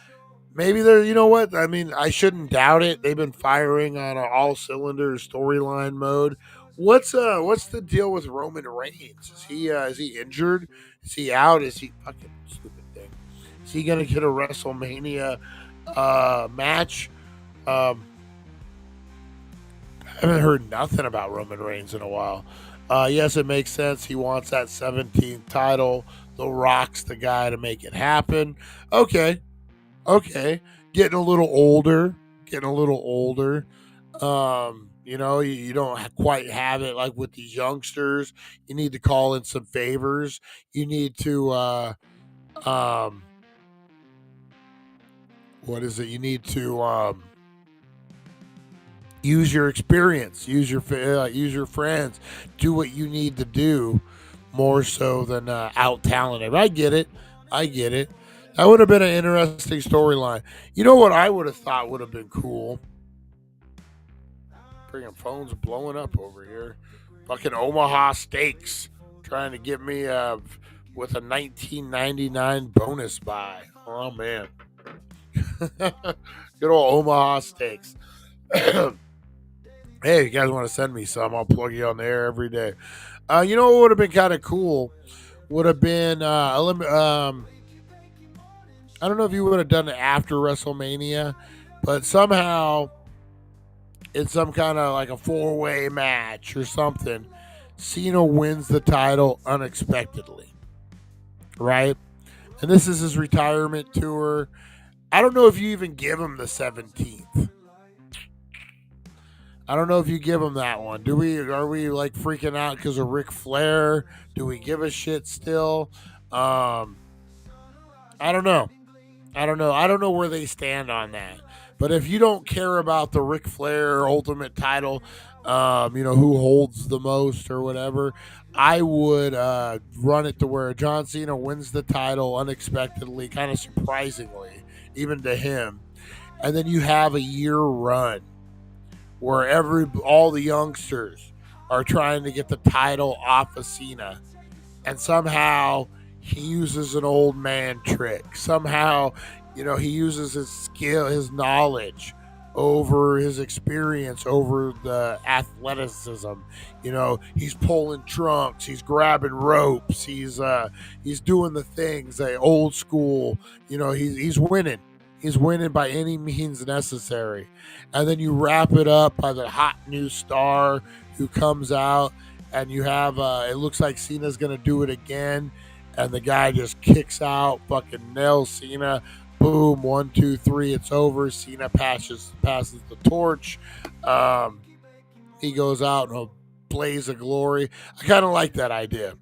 maybe they're, you know what? I mean, I shouldn't doubt it. They've been firing on all cylinders storyline mode. What's the deal with Roman Reigns? Is he injured? Is he out? Is he fucking stupid thing? Is he gonna get a WrestleMania match? I haven't heard nothing about Roman Reigns in a while. Yes, it makes sense. He wants that 17th title. The Rock's the guy to make it happen. Okay. Getting a little older. You don't quite have it like with these youngsters. You need to call in some favors. You need to, what is it? You need to, use your experience, use your friends, do what you need to do more so than out talented. I get it. That would have been an interesting storyline. You know what I would have thought would have been cool? Freaking phone's blowing up over here. Fucking Omaha Steaks trying to get me with a $19.99 bonus buy. Oh man. Good old Omaha Steaks. Hey, you guys want to send me some? I'll plug you on the air every day. What would have been kind of cool? Would have been I don't know if you would have done it after WrestleMania, but somehow it's some kind of like a 4-way match or something. Cena wins the title unexpectedly, right? And this is his retirement tour. I don't know if you even give him the 17th. I don't know if you give him that one. Are we like freaking out because of Ric Flair? Do we give a shit still? I don't know. I don't know where they stand on that. But if you don't care about the Ric Flair Ultimate title, who holds the most or whatever, I would run it to where John Cena wins the title unexpectedly, kind of surprisingly, even to him. And then you have a year run where all the youngsters are trying to get the title off of Cena, and somehow he uses an old man trick. Somehow, he uses his skill, his knowledge over his experience, over the athleticism. He's pulling trunks, he's grabbing ropes, he's doing the things, old school. He's winning. He's winning by any means necessary. And then you wrap it up by the hot new star who comes out, and you have it looks like Cena's gonna do it again, and the guy just kicks out, fucking nails Cena. Boom, 1, 2, 3, it's over. Cena passes the torch. He goes out in a blaze of glory. I kind of like that idea.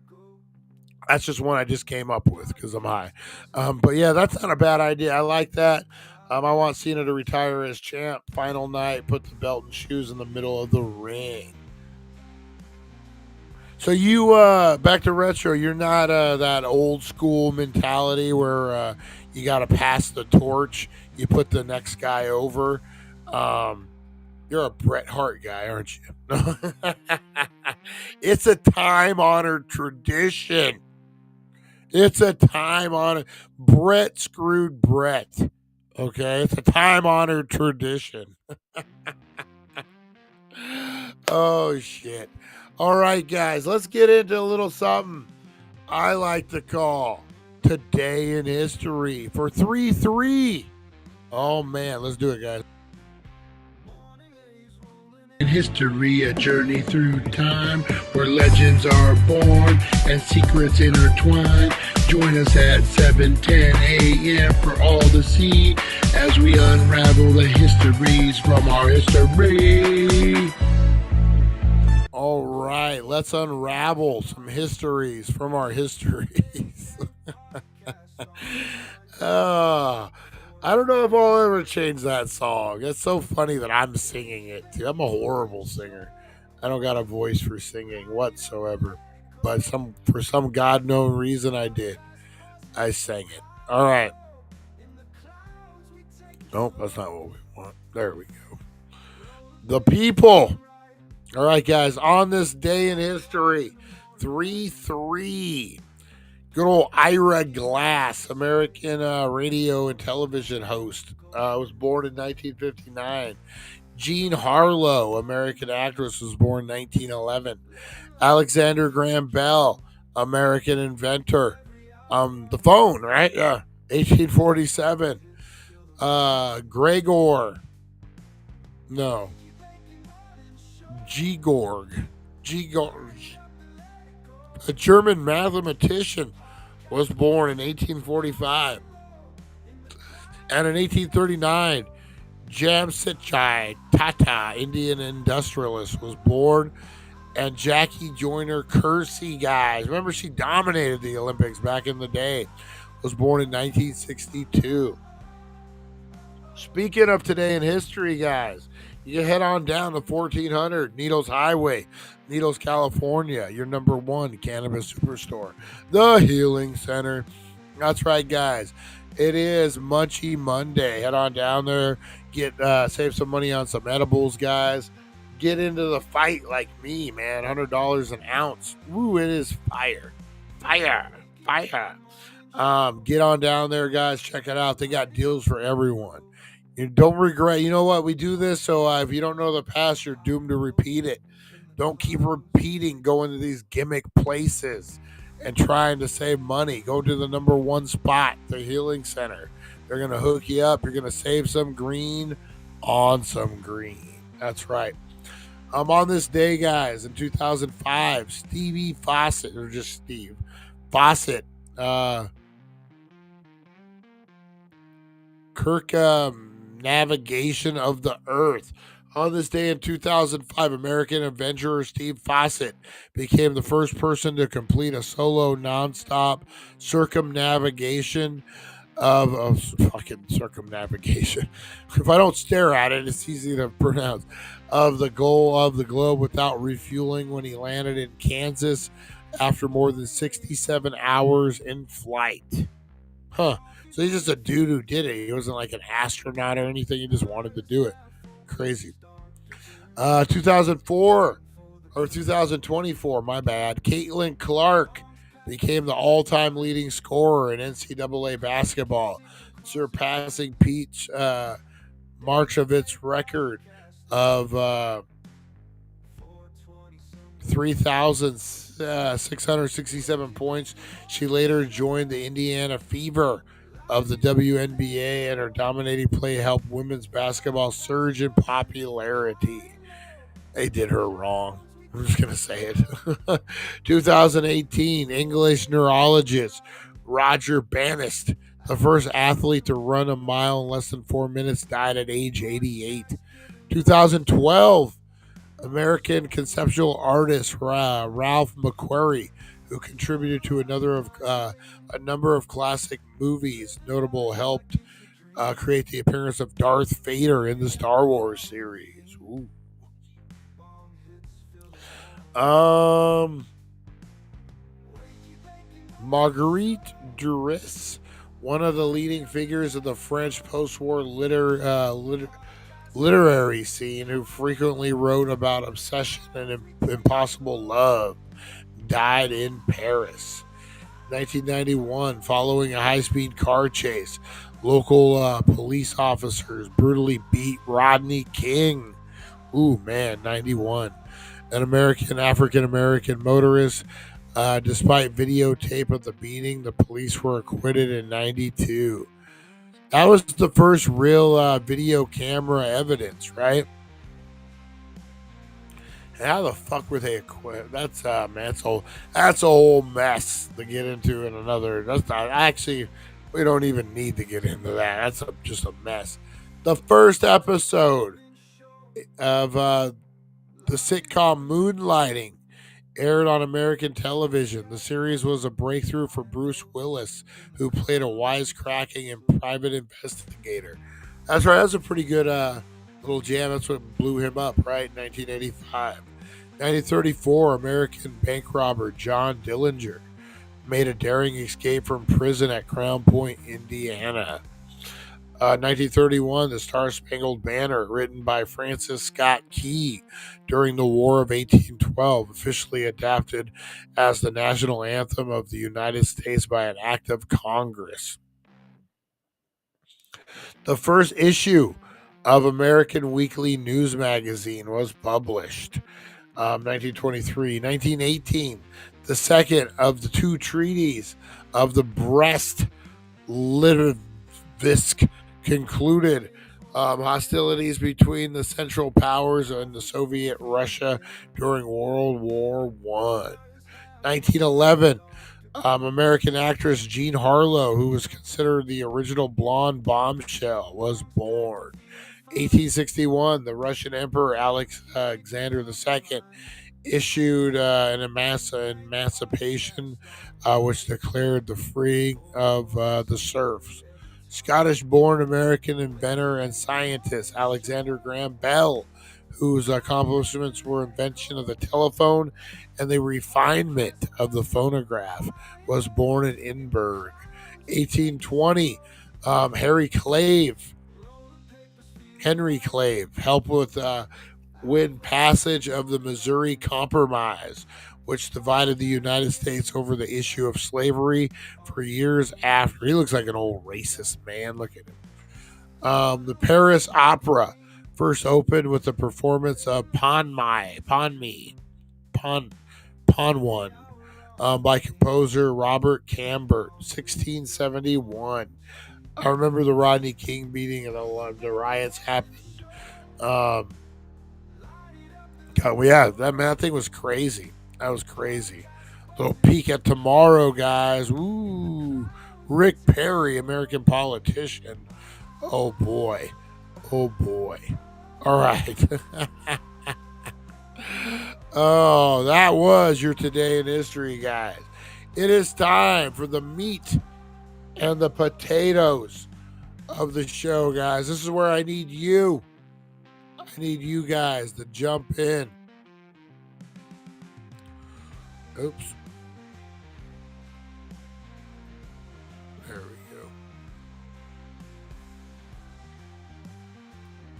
That's just one I just came up with because I'm high. But yeah, that's not a bad idea. I like that. I want Cena to retire as champ. Final night, put the belt and shoes in the middle of the ring. So you, back to retro, you're not that old school mentality where you got to pass the torch. You put the next guy over. You're a Bret Hart guy, aren't you? It's a time-honored tradition. It's a time-honored. Bret screwed Bret. Okay? It's a time-honored tradition. Oh, shit. All right, guys. Let's get into a little something I like to call Today in History for 3-3. Oh, man. Let's do it, guys. In history, a journey through time where legends are born and secrets intertwine. Join us at 7:10 a.m. for all to see as we unravel the histories from our history. All right, let's unravel some histories from our histories. I don't know if I'll ever change that song. It's so funny that I'm singing it too. I'm a horrible singer. I don't got a voice for singing whatsoever. But for some God known reason I did. I sang it. All right. Nope, that's not what we want. There we go. The people. All right, guys. On this day in history, 3-3. Good old Ira Glass, American radio and television host, was born in 1959. Jean Harlow, American actress, was born in 1911. Alexander Graham Bell, American inventor. The phone, right? Yeah, 1847. Gregor. No. Gegorg. A German mathematician, was born in 1845. And in 1839, Jamsetchai Tata, Indian industrialist, was born. And Jackie Joyner Kersee, guys, remember she dominated the Olympics back in the day, was born in 1962. Speaking of today in history, guys, you head on down to 1400 Needles Highway, Needles, California, your number one cannabis superstore, the Healing Center. That's right, guys. It is Munchie Monday. Head on down there, get save some money on some edibles, guys. Get into the fight like me, man. $100 an ounce. Woo, it is fire. Fire. Get on down there, guys. Check it out. They got deals for everyone. You don't regret. You know what? We do this so if you don't know the past, you're doomed to repeat it. Don't keep repeating going to these gimmick places and trying to save money. Go to the number one spot, the Healing Center. They're going to hook you up. You're going to save some green on some green. That's right. On this day, guys, in 2005, Stevie Fawcett, or just Steve Fawcett, Navigation of the Earth. On this day in 2005, American adventurer Steve Fawcett became the first person to complete a solo nonstop circumnavigation of fucking circumnavigation. If I don't stare at it, it's easy to pronounce. Of the goal of the globe without refueling when he landed in Kansas after more than 67 hours in flight. Huh. So he's just a dude who did it. He wasn't like an astronaut or anything. He just wanted to do it. Crazy. 2004 or 2024, my bad. Caitlin Clark became the all-time leading scorer in NCAA basketball, surpassing Pete Marchovitz's record of 3,667 points. She later joined the Indiana Fever of the WNBA, and her dominating play helped women's basketball surge in popularity. They did her wrong. I'm just going to say it. 2018, English neurologist Roger Bannister, the first athlete to run a mile in less than 4 minutes, died at age 88. 2012, American conceptual artist Ralph McQuarrie, who contributed to a number of classic movies, notable helped create the appearance of Darth Vader in the Star Wars series. Ooh. Marguerite Duras, one of the leading figures of the French post-war literary scene, who frequently wrote about obsession and impossible love, died in Paris. 1991, following a high-speed car chase, local police officers brutally beat Rodney King. Ooh, man, 91. An African-American motorist. Despite videotape of the beating, the police were acquitted in 92. That was the first real video camera evidence, right? How the fuck were they acquitted? That's man, that's a whole mess to get into in another. That's not actually. We don't even need to get into that. That's just a mess. The first episode of the sitcom Moonlighting aired on American television. The series was a breakthrough for Bruce Willis, who played a wisecracking and private investigator. That's right. That's a pretty good little jam. That's what blew him up, right? 1985. 1934, American bank robber John Dillinger made a daring escape from prison at Crown Point, Indiana. 1931, The Star-Spangled Banner, written by Francis Scott Key during the War of 1812, officially adopted as the national anthem of the United States by an act of Congress. The first issue of American Weekly News Magazine was published. 1923. 1918, the second of the two treaties of the Brest-Litovsk concluded. Hostilities between the Central Powers and the Soviet Russia during World War I. 1911, American actress Jean Harlow, who was considered the original blonde bombshell, was born. 1861, the Russian Emperor Alexander II issued an emancipation which declared the freeing of the serfs. Scottish-born American inventor and scientist Alexander Graham Bell, whose accomplishments were invention of the telephone and the refinement of the phonograph, was born in Edinburgh. 1820, Henry Clave helped with win passage of the Missouri Compromise, which divided the United States over the issue of slavery for years after. He looks like an old racist man. Look at him. The Paris Opera first opened with the performance of Pon One by composer Robert Cambert, 1671. I remember the Rodney King beating and the riots happened. That thing was crazy. That was crazy. Little peek at tomorrow, guys. Ooh, Rick Perry, American politician. Oh boy. All right. Oh, that was your Today in History, guys. It is time for the meat and the potatoes of the show, guys. This is where I need you. I need you guys to jump in. Oops. There we go.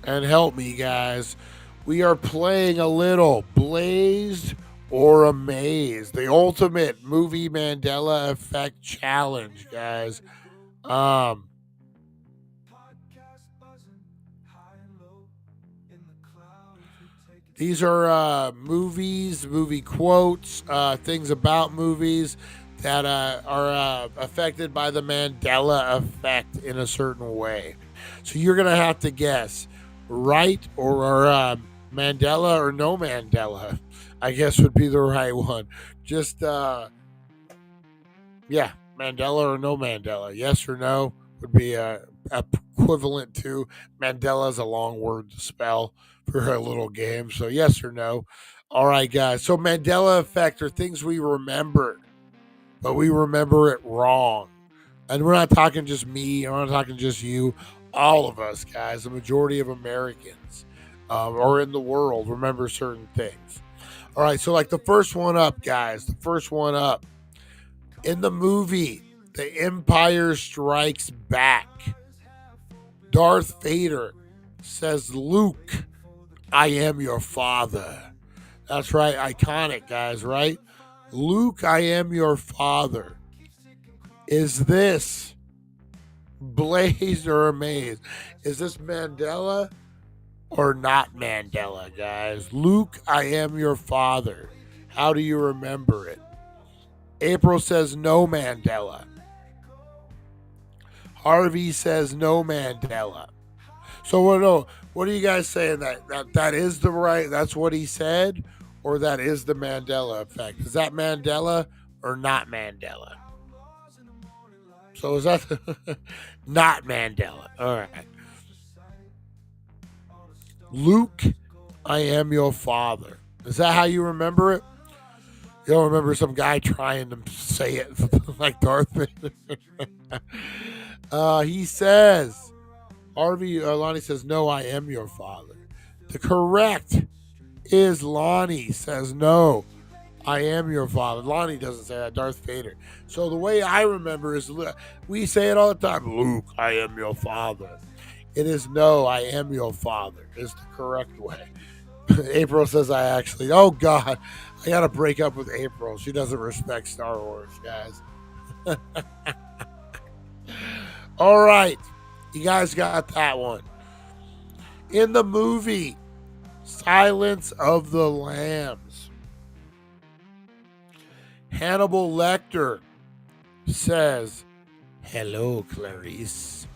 And help me, guys. We are playing a little Blazed or amazed. The ultimate movie Mandela Effect challenge, guys. These are movies, movie quotes, things about movies that are affected by the Mandela Effect in a certain way. So you're going to have to guess right or Mandela or no Mandela, I guess would be the right one. Just, yeah, Mandela or no Mandela. Yes or no would be equivalent to Mandela's a long word to spell for a little game. So yes or no. All right, guys. So Mandela Effect are things we remember, but we remember it wrong. And we're not talking just me. We're not talking just you. All of us, guys, the majority of Americans or in the world remember certain things. All right. So like the first one up, guys, the first one up in the movie, The Empire Strikes Back, Darth Vader says, Luke, I am your father. That's right. Iconic, guys, right? Luke, I am your father. Is this blazed or amazed? Is this Mandela or not Mandela, guys? Luke, I am your father. How do you remember it? April says no Mandela. Harvey says no Mandela. So what are you guys saying? That is the right, that's what he said, or that is the Mandela Effect? Is that Mandela or not Mandela? So is that not Mandela? All right. Luke, I am your father. Is that how you remember it? You don't remember some guy trying to say it like Darth Vader? He says, Lonnie says, no, I am your father. The correct is Lonnie says, no, I am your father. Lonnie doesn't say that, Darth Vader. So the way I remember is, we say it all the time, Luke, I am your father. It is no, I am your father is the correct way. April says oh God, I got to break up with April. She doesn't respect Star Wars, guys. All right. You guys got that one. In the movie, Silence of the Lambs, Hannibal Lecter says, hello, Clarice.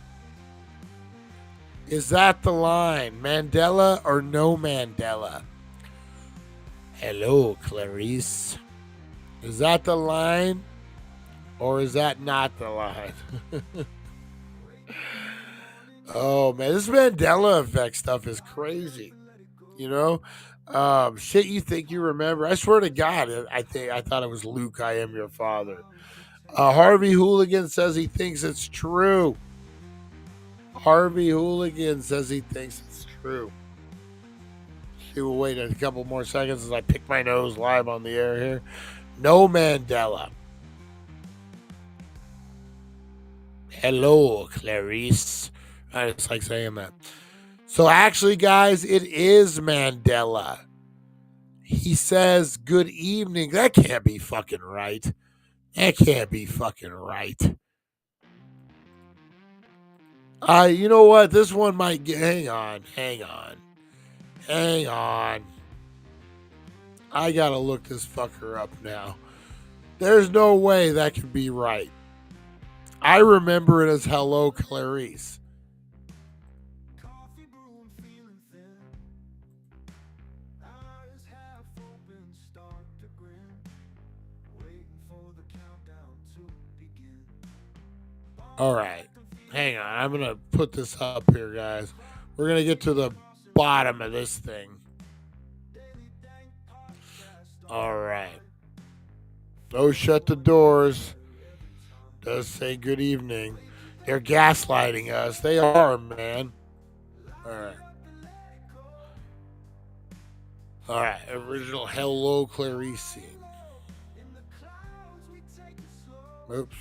Is that the line? Mandela or no Mandela? Hello, Clarice. Is that the line? Or is that not the line? Oh, man. This Mandela Effect stuff is crazy. You know? Shit you think you remember. I swear to God, I thought it was Luke, I am your father. Harvey Hooligan says he thinks it's true. Harvey Hooligan says he thinks it's true. We'll wait a couple more seconds as I pick my nose live on the air here. No Mandela. Hello, Clarice. I just like saying that. So actually, guys, it is Mandela. He says, good evening. That can't be fucking right. That can't be fucking right. You know what? This one might get... Hang on. I gotta look this fucker up now. There's no way that can be right. I remember it as hello, Clarice. All right. Hang on. I'm going to put this up here, guys. We're going to get to the bottom of this thing. All right. Don't shut the doors. Does say good evening. They're gaslighting us. They are, man. All right. All right. Original hello, Clarice. Oops.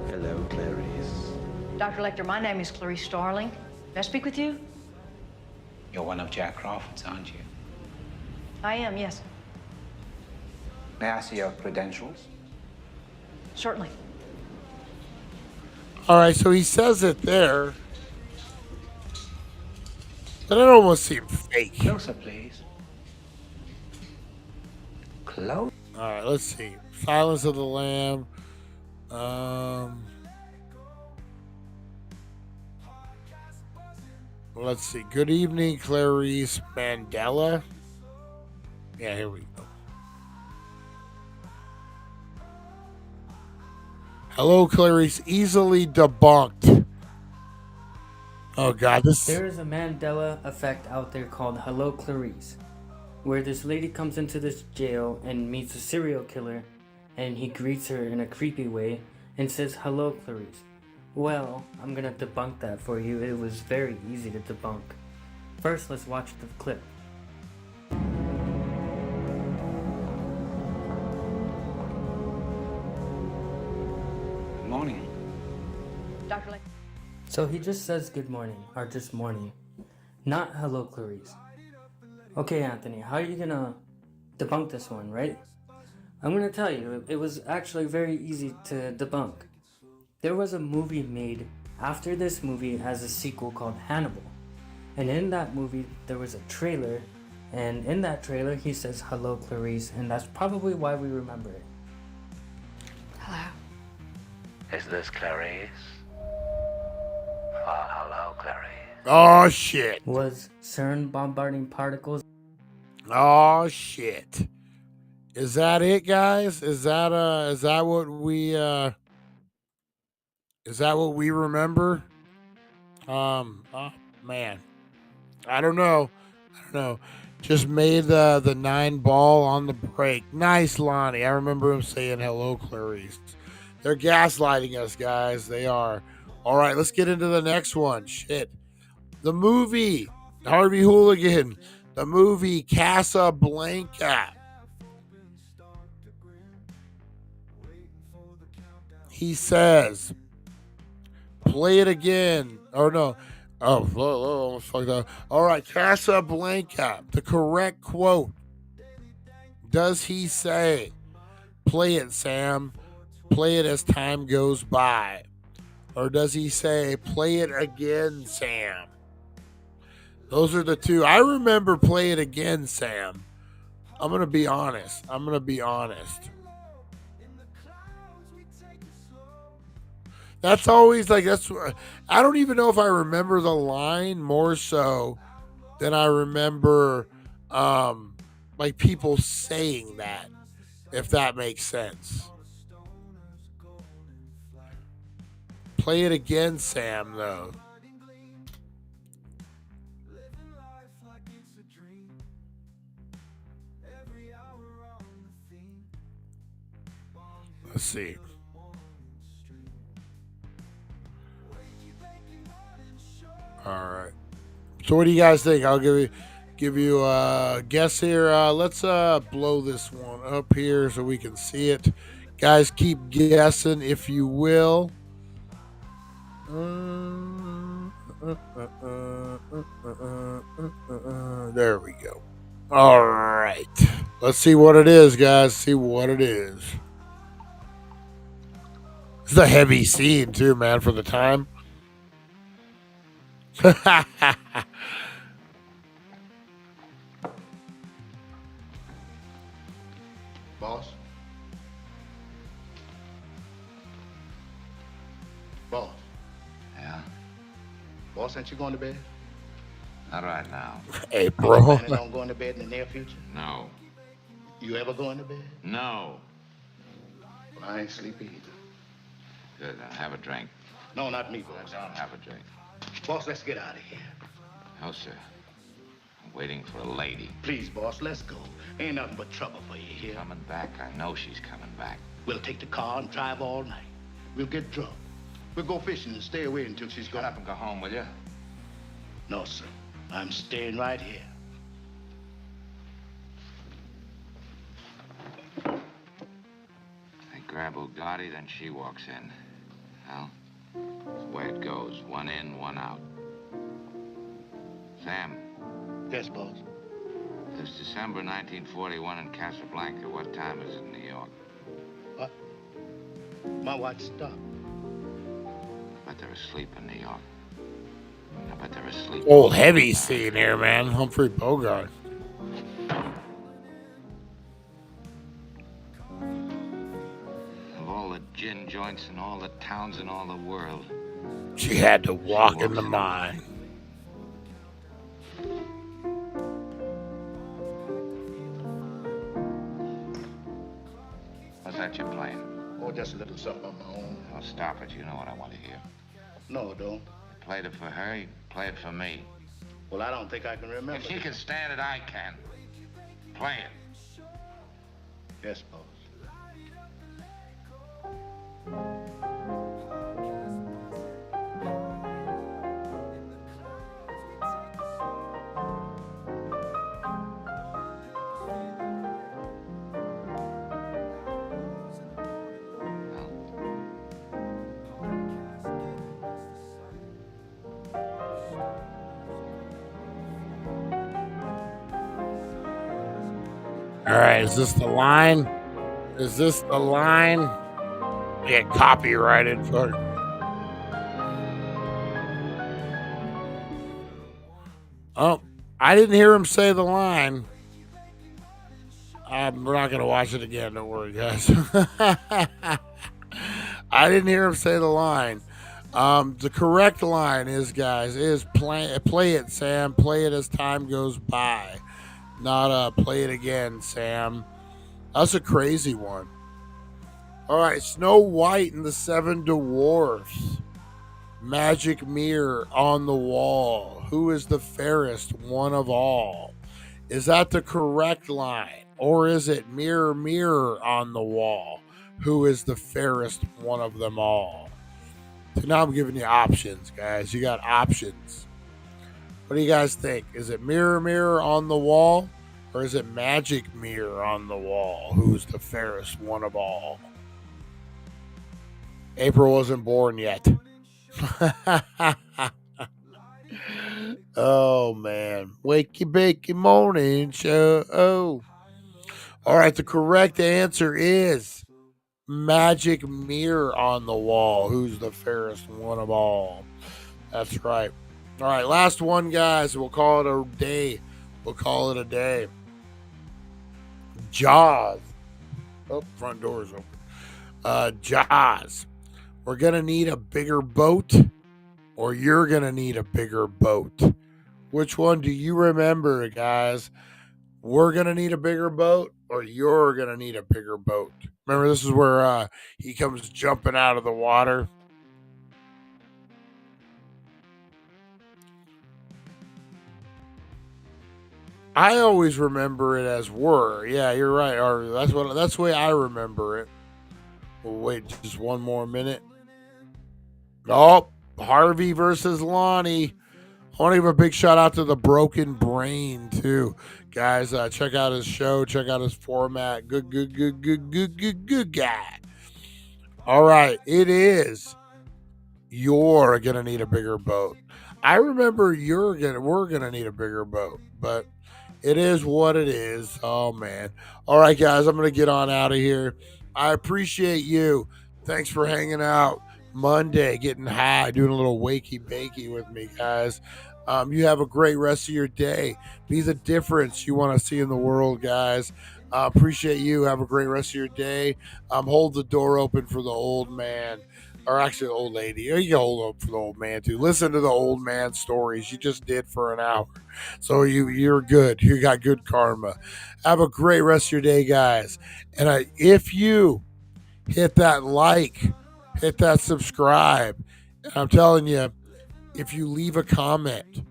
Hello, Clarice. Dr. Lecter, my name is Clarice Starling. May I speak with you? You're one of Jack Crawford's, aren't you? I am, yes. May I see your credentials? Certainly. All right, so he says it there. But it almost seemed fake. Closer, please. Close. All right, let's see. Silence of the Lamb. Let's see. Good evening, Clarice Mandela. Yeah, here we go. Hello, Clarice. Easily debunked. Oh, God. There is a Mandela effect out there called Hello, Clarice, where this lady comes into this jail and meets a serial killer, and he greets her in a creepy way and says, "Hello, Clarice." Well, I'm gonna debunk that for you. It was very easy to debunk. First, let's watch the clip. Good morning. Dr. Lane. So he just says good morning, or just morning, not hello, Clarice. Okay, Anthony, how are you gonna debunk this one, right? I'm gonna tell you, it was actually very easy to debunk. There was a movie made after this movie as a sequel called Hannibal. And in that movie, there was a trailer, and in that trailer, he says, "Hello, Clarice," and that's probably why we remember it. Hello. Is this Clarice? Oh, hello, Clarice. Oh, shit. Was CERN bombarding particles? Oh, shit. Is that it, guys? Is that what we remember? Oh, man. I don't know. Just made the 9 ball on the break. Nice, Lonnie. I remember him saying hello, Clarice. They're gaslighting us, guys. They are. All right, let's get into the next one. Shit. The movie. Harvey Hooligan. The movie Casablanca. He says, play it again. Or no. Oh, almost fucked up. All right, Casablanca. The correct quote. Does he say, play it, Sam, play it as time goes by? Or does he say, play it again, Sam? Those are the two. I remember play it again, Sam. I'm going to be honest. That's always like, I don't even know if I remember the line more so than I remember like people saying that, if that makes sense. Play it again, Sam, though. Let's see. All right. So what do you guys think? I'll give you a guess here. Let's blow this one up here so we can see it. Guys, keep guessing if you will. There we go. All right. Let's see what it is, guys. See what it is. This is a heavy scene, too, man, for the time. Boss? Boss? Yeah? Boss, ain't you going to bed? Not right now. Hey, bro. Planning on going to bed in the near future? No. You ever going to bed? No. Well, I ain't sleepy either. Good, I'll have a drink. No, not me, boss. I don't have a drink. Boss, let's get out of here. No, sir. I'm waiting for a lady. Please, boss, let's go. Ain't nothing but trouble for you here. Coming back? I know she's coming back. We'll take the car and drive all night. We'll get drunk. We'll go fishing and stay away until she's gone. Shut up and go home, will you? No, sir. I'm staying right here. I grab Bugatti, then she walks in. Well, that's the way it goes. One in, one out. Sam, Yes, boss. It's December 1941 in Casablanca. What time is it in New York? What? My watch stopped. I bet they're asleep in New York. I bet they're asleep. Old heavy scene here, man. Humphrey Bogart. Of all the gin joints in all the towns in all the world. She had to walk in the mine. What's that you're playing? Oh, just a little something on my own. Oh, stop it. You know what I want to hear. No, don't. You played it for her, you play it for me. Well, I don't think I can remember. If she can stand it, I can. Play it. Yes, boss. All right, is this the line? Is this the line? Get copyrighted. Fuck. Oh, I didn't hear him say the line. We're not going to watch it again. Don't worry, guys. I didn't hear him say the line. The correct line is, guys, is play it, Sam. Play it as time goes by. Not play it again, Sam. That's a crazy one. All right, Snow White and the Seven Dwarfs. Magic mirror on the wall. Who is the fairest one of all? Is that the correct line? Or is it mirror, mirror on the wall? Who is the fairest one of them all? So now I'm giving you options, guys. You got options. What do you guys think? Is it mirror, mirror on the wall? Or is it magic mirror on the wall? Who's the fairest one of all? April wasn't born yet. Oh, man. Wakey Bakey Morning Show. Oh. All right, the correct answer is magic mirror on the wall. Who's the fairest one of all? That's right. All right, last one, guys. We'll call it a day. We'll call it a day. Jaws. Oh, front door is open. Jaws. We're going to need a bigger boat, or you're going to need a bigger boat. Which one do you remember, guys? We're going to need a bigger boat, or you're going to need a bigger boat. Remember, this is where he comes jumping out of the water. I always remember it as were. Yeah, you're right, Harvey. That's the way I remember it. We'll wait just one more minute. Oh, Harvey versus Lonnie. I want to give a big shout out to the Broken Brain too, guys. Check out his show. Check out his format. Good guy. All right, it is. You're gonna need a bigger boat. I remember we're gonna need a bigger boat, but it is what it is. Oh man. All right, guys, I'm gonna get on out of here. I appreciate you. Thanks for hanging out. Monday, getting high, doing a little wakey bakey with me, guys. You have a great rest of your day. Be the difference you want to see in the world, guys. Appreciate you. Have a great rest of your day. Hold the door open for the old man, or actually the old lady. You can hold up for the old man too. Listen to the old man stories. You just did for an hour, so you're good. You got good karma. Have a great rest of your day, guys. And if you hit that like, hit that subscribe. And I'm telling you, if you leave a comment,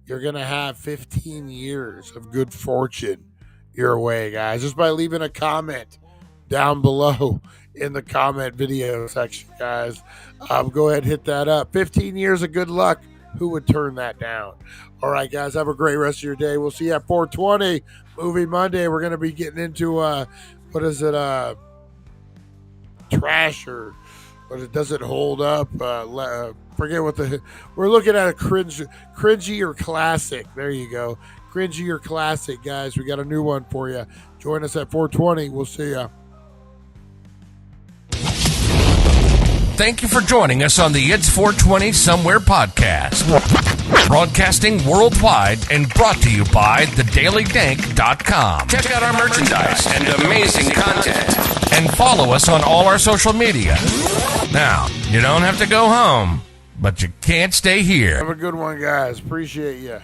you're going to have 15 years of good fortune your way, guys. Just by leaving a comment down below in the comment video section, guys. Go ahead and hit that up. 15 years of good luck. Who would turn that down? All right, guys. Have a great rest of your day. We'll see you at 420 Movie Monday. We're going to be getting into, what is it, trash or... but it doesn't hold up. Forget what we're looking at a cringy or classic. There you go. cringy or classic, guys. We got a new one for you. Join us at 420. We'll see ya. Thank you for joining us on the It's 420 Somewhere podcast. Broadcasting worldwide and brought to you by thedailydank.com. Check out our merchandise and amazing content. And follow us on all our social media. Now, you don't have to go home, but you can't stay here. Have a good one, guys. Appreciate you.